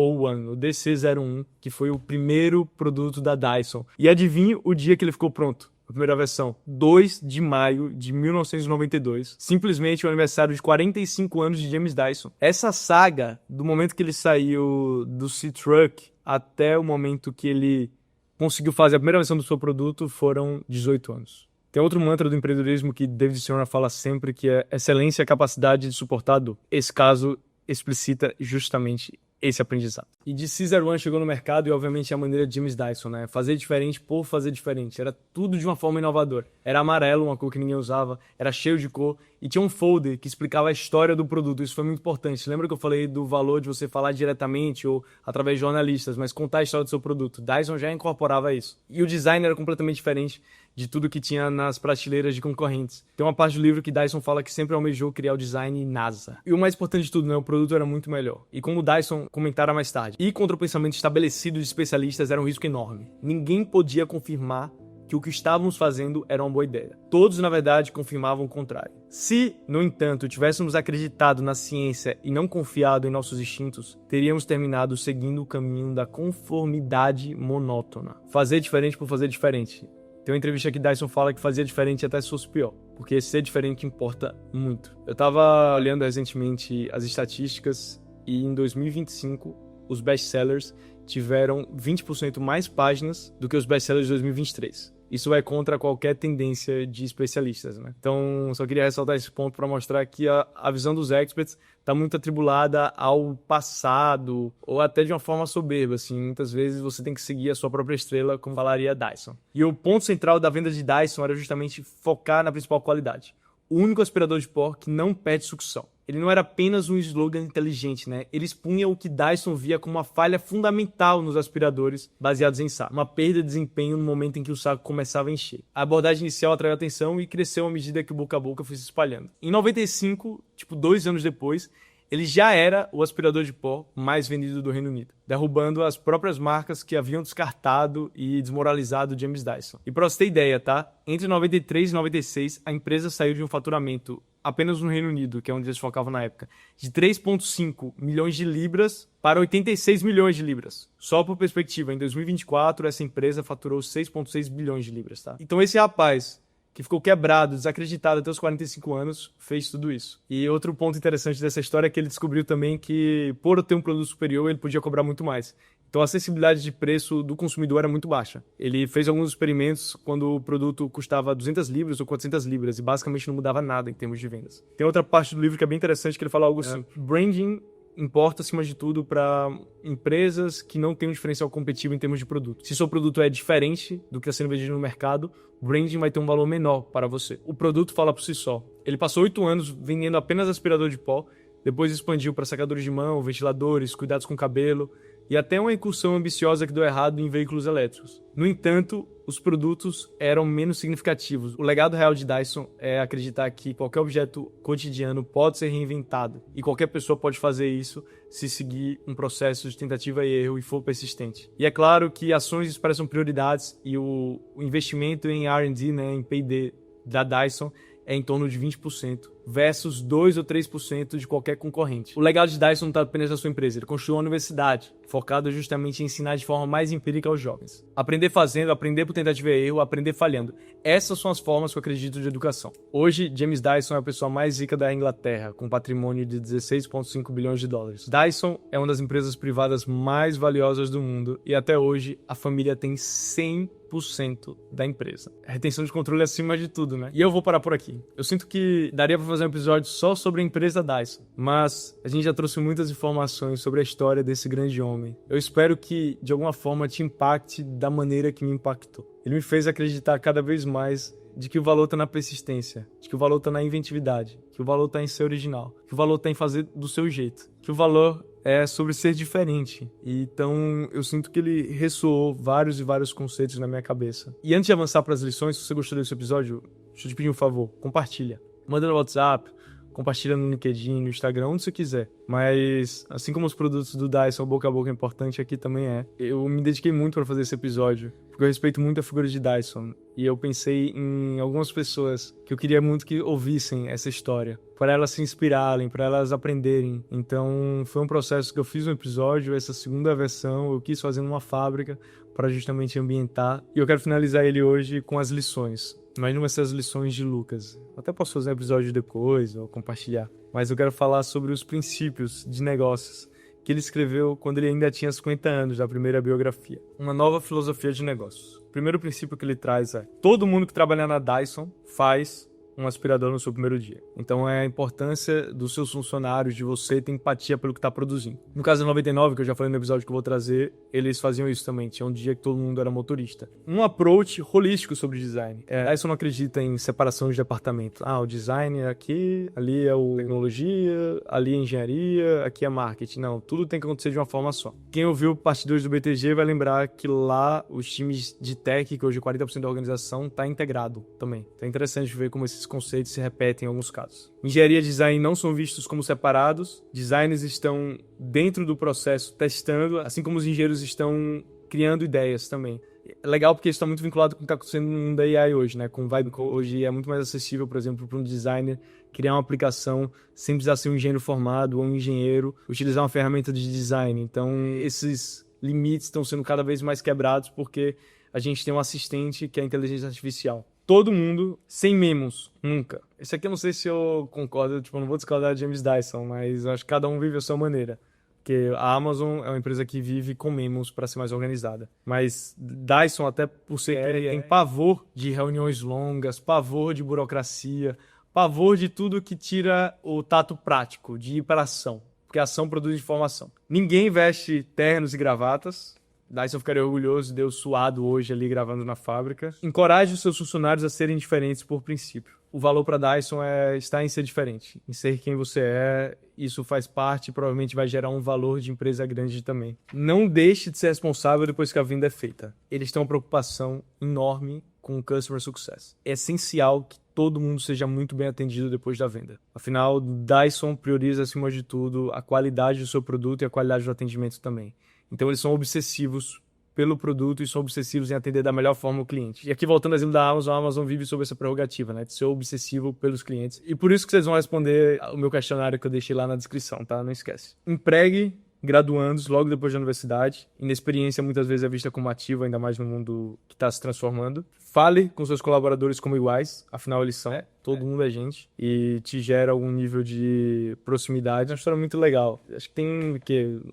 o DC-01, que foi o primeiro produto da Dyson. E adivinhe o dia que ele ficou pronto, a primeira versão, 2 de maio de 1992, simplesmente o aniversário de 45 anos de James Dyson. Essa saga, do momento que ele saiu do C-Truck até o momento que ele conseguiu fazer a primeira versão do seu produto, foram 18 anos. Tem outro mantra do empreendedorismo que David Sirona fala sempre, que é excelência e a capacidade de suportar a dor. Esse caso explicita justamente esse aprendizado. E de DC-01 chegou no mercado e obviamente a maneira de James Dyson, né? Fazer diferente por fazer diferente. Era tudo de uma forma inovadora. Era amarelo, uma cor que ninguém usava, era cheio de cor e tinha um folder que explicava a história do produto. Isso foi muito importante. Lembra que eu falei do valor de você falar diretamente ou através de jornalistas, mas contar a história do seu produto? Dyson já incorporava isso. E o design era completamente diferente de tudo que tinha nas prateleiras de concorrentes. Tem uma parte do livro que Dyson fala que sempre almejou criar o design NASA. E o mais importante de tudo, né? O produto era muito melhor. E como o Dyson comentara mais tarde, ir contra o pensamento estabelecido de especialistas era um risco enorme. Ninguém podia confirmar que o que estávamos fazendo era uma boa ideia. Todos, na verdade, confirmavam o contrário. Se, no entanto, tivéssemos acreditado na ciência e não confiado em nossos instintos, teríamos terminado seguindo o caminho da conformidade monótona. Fazer diferente por fazer diferente. Tem uma entrevista que Dyson fala que fazia diferente até se fosse pior, porque ser diferente importa muito. Eu tava olhando recentemente as estatísticas e em 2025 os best-sellers tiveram 20% mais páginas do que os best-sellers de 2023. Isso vai contra qualquer tendência de especialistas, né? Então, só queria ressaltar esse ponto para mostrar que a visão dos experts está muito atribulada ao passado ou até de uma forma soberba, assim. Muitas vezes você tem que seguir a sua própria estrela, como falaria Dyson. E o ponto central da venda de Dyson era justamente focar na principal qualidade. o único aspirador de pó que não pede sucção. Ele não era apenas um slogan inteligente, né? Ele expunha o que Dyson via como uma falha fundamental nos aspiradores baseados em saco. Uma perda de desempenho no momento em que o saco começava a encher. A abordagem inicial atraiu atenção e cresceu à medida que o boca a boca foi se espalhando. Em 95, 2 anos depois, ele já era o aspirador de pó mais vendido do Reino Unido, derrubando as próprias marcas que haviam descartado e desmoralizado James Dyson. E para você ter ideia, tá? Entre 93 e 96, a empresa saiu de um faturamento apenas no Reino Unido, que é onde eles focavam na época, de 3,5 milhões de libras para 86 milhões de libras. Só por perspectiva, em 2024, essa empresa faturou 6,6 bilhões de libras, tá? Então esse rapaz, que ficou quebrado, desacreditado até os 45 anos, fez tudo isso. E outro ponto interessante dessa história é que ele descobriu também que, por ter um produto superior, ele podia cobrar muito mais. Então a acessibilidade de preço do consumidor era muito baixa. Ele fez alguns experimentos quando o produto custava 200 libras ou 400 libras e basicamente não mudava nada em termos de vendas. Tem outra parte do livro que é bem interessante, que ele fala algo assim: branding importa, acima de tudo, para empresas que não têm um diferencial competitivo em termos de produto. Se seu produto é diferente do que está sendo vendido no mercado, o branding vai ter um valor menor para você. O produto fala por si só. Ele passou 8 anos vendendo apenas aspirador de pó, depois expandiu para secadores de mão, ventiladores, cuidados com o cabelo e até uma incursão ambiciosa que deu errado em veículos elétricos. No entanto, os produtos eram menos significativos. O legado real de Dyson é acreditar que qualquer objeto cotidiano pode ser reinventado e qualquer pessoa pode fazer isso se seguir um processo de tentativa e erro e for persistente. E é claro que ações expressam prioridades e o investimento em R&D, né, em P&D da Dyson é em torno de 20%, versus 2 ou 3% de qualquer concorrente. O legado de Dyson não está apenas na sua empresa, ele construiu uma universidade, focada justamente em ensinar de forma mais empírica aos jovens. Aprender fazendo, aprender por tentativa e erro, aprender falhando. Essas são as formas que eu acredito de educação. Hoje, James Dyson é a pessoa mais rica da Inglaterra, com um patrimônio de 16,5 bilhões de dólares. Dyson é uma das empresas privadas mais valiosas do mundo e até hoje a família tem 100% da empresa. A retenção de controle é acima de tudo, né? E eu vou parar por aqui. Eu sinto que daria para fazer um episódio só sobre a empresa Dyson, mas a gente já trouxe muitas informações sobre a história desse grande homem. Eu espero que, de alguma forma, te impacte da maneira que me impactou. Ele me fez acreditar cada vez mais de que o valor está na persistência, de que o valor está na inventividade, que o valor está em ser original, que o valor está em fazer do seu jeito, que o valor é sobre ser diferente. Então, eu sinto que ele ressoou vários e vários conceitos na minha cabeça. E antes de avançar para as lições, se você gostou desse episódio, deixa eu te pedir um favor, compartilha. Manda no WhatsApp, compartilha no LinkedIn, no Instagram, onde você quiser. Mas, assim como os produtos do Dyson, o boca a boca é importante, aqui também é. Eu me dediquei muito para fazer esse episódio, porque eu respeito muito a figura de Dyson. E eu pensei em algumas pessoas que eu queria muito que ouvissem essa história, para elas se inspirarem, para elas aprenderem. Então, foi um processo que eu fiz um episódio, essa segunda versão, eu quis fazer numa fábrica para justamente ambientar. E eu quero finalizar ele hoje com as lições. Mas não vai ser as lições de Lucas. Eu até posso fazer um episódio depois ou compartilhar. Mas eu quero falar sobre os princípios de negócios que ele escreveu quando ele ainda tinha 50 anos, da primeira biografia. Uma nova filosofia de negócios. O primeiro princípio que ele traz é: todo mundo que trabalha na Dyson faz um aspirador no seu primeiro dia. Então é a importância dos seus funcionários, de você ter empatia pelo que está produzindo. No caso da 99, que eu já falei no episódio que eu vou trazer, eles faziam isso também. Tinha um dia que todo mundo era motorista. Um approach holístico sobre design. Dyson não acredita em separação de departamento. O design é aqui, ali é a tecnologia, ali é engenharia, aqui é marketing. Não, tudo tem que acontecer de uma forma só. Quem ouviu parte 2 do BTG vai lembrar que lá os times de tech, que hoje é 40% da organização, está integrado também. Então é interessante ver como esses conceitos se repetem em alguns casos. Engenharia e design não são vistos como separados. Designers estão dentro do processo testando, assim como os engenheiros estão criando ideias também. É legal porque isso está muito vinculado com o que está acontecendo no mundo da AI hoje, né? Com o Vibe Code, hoje é muito mais acessível, por exemplo, para um designer criar uma aplicação sem precisar ser um engenheiro formado ou um engenheiro, utilizar uma ferramenta de design. Então, esses limites estão sendo cada vez mais quebrados porque a gente tem um assistente que é a inteligência artificial. Todo mundo, sem memos, nunca. Esse aqui eu não sei se eu concordo, eu não vou discordar de James Dyson, mas eu acho que cada um vive a sua maneira. Porque a Amazon é uma empresa que vive com memos para ser mais organizada. Mas Dyson, até por ser tem pavor de reuniões longas, pavor de burocracia, pavor de tudo que tira o tato prático, de ir para a ação. Porque a ação produz informação. Ninguém veste ternos e gravatas, Dyson ficaria orgulhoso de eu suado hoje ali gravando na fábrica. Encoraje os seus funcionários a serem diferentes por princípio. O valor para Dyson está em ser diferente, em ser quem você é. Isso faz parte e provavelmente vai gerar um valor de empresa grande também. Não deixe de ser responsável depois que a venda é feita. Eles têm uma preocupação enorme com o Customer Success. É essencial que todo mundo seja muito bem atendido depois da venda. Afinal, Dyson prioriza acima de tudo a qualidade do seu produto e a qualidade do atendimento também. Então eles são obsessivos pelo produto e são obsessivos em atender da melhor forma o cliente. E aqui voltando ao exemplo da Amazon, a Amazon vive sob essa prerrogativa, né, de ser obsessivo pelos clientes. E por isso que vocês vão responder o meu questionário que eu deixei lá na descrição, tá? Não esquece. Empregue graduandos logo depois da universidade. Inexperiência muitas vezes é vista como ativa, ainda mais no mundo que está se transformando. Fale com seus colaboradores como iguais, afinal eles são. Todo mundo é gente. E te gera algum nível de proximidade. É uma história muito legal. Acho que tem,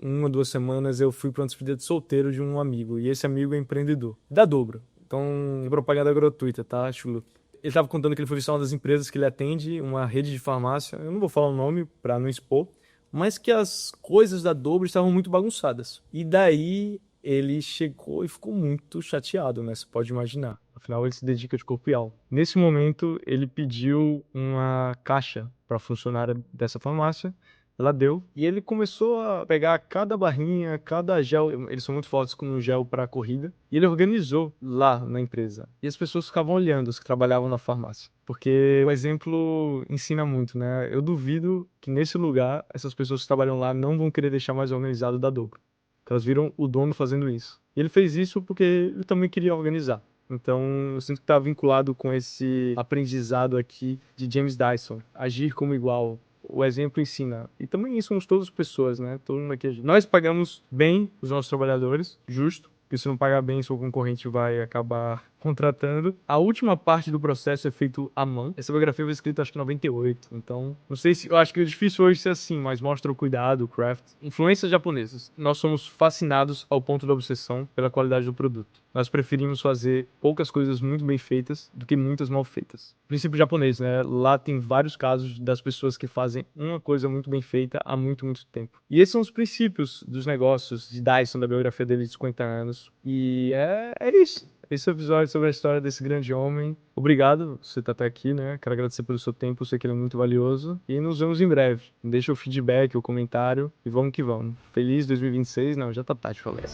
1 ou 2 semanas eu fui para uma despedida de solteiro de um amigo. E esse amigo é empreendedor. Da Dobro. Então, propaganda gratuita, tá, chulo? Ele estava contando que ele foi visitar uma das empresas que ele atende, uma rede de farmácia. Eu não vou falar o nome para não expor. Mas que as coisas da Dobro estavam muito bagunçadas. E daí ele chegou e ficou muito chateado, né? Você pode imaginar. Afinal, ele se dedica de corpo e alma. Nesse momento, ele pediu uma caixa para a funcionária dessa farmácia. Ela deu. E ele começou a pegar cada barrinha, cada gel. Eles são muito fortes com gel para corrida. E ele organizou lá na empresa. E as pessoas ficavam olhando, os que trabalhavam na farmácia. Porque o exemplo ensina muito, né? Eu duvido que nesse lugar, essas pessoas que trabalham lá não vão querer deixar mais organizado da Dobro. Porque elas viram o dono fazendo isso. E ele fez isso porque ele também queria organizar. Então, eu sinto que está vinculado com esse aprendizado aqui de James Dyson. Agir como igual. O exemplo ensina. E também somos todas pessoas, né? Todo mundo aqui. Nós pagamos bem os nossos trabalhadores, justo. Porque se não pagar bem, seu concorrente vai acabar contratando. A última parte do processo é feito à mão. Essa biografia foi escrita acho que em 98. Então, não sei se... Eu acho que é difícil hoje ser assim, mas mostra o cuidado, o craft. Influências japonesas. Nós somos fascinados ao ponto da obsessão pela qualidade do produto. Nós preferimos fazer poucas coisas muito bem feitas do que muitas mal feitas. Princípio japonês, né? Lá tem vários casos das pessoas que fazem uma coisa muito bem feita há muito, muito tempo. E esses são os princípios dos negócios de Dyson, da biografia dele de 50 anos. E é isso. Esse é o episódio sobre a história desse grande homem. Obrigado por você estar até aqui, né? Quero agradecer pelo seu tempo, eu sei que ele é muito valioso. E nos vemos em breve. Deixa o feedback, o comentário e vamos que vamos. Feliz 2026? Não, já tá tarde, falei.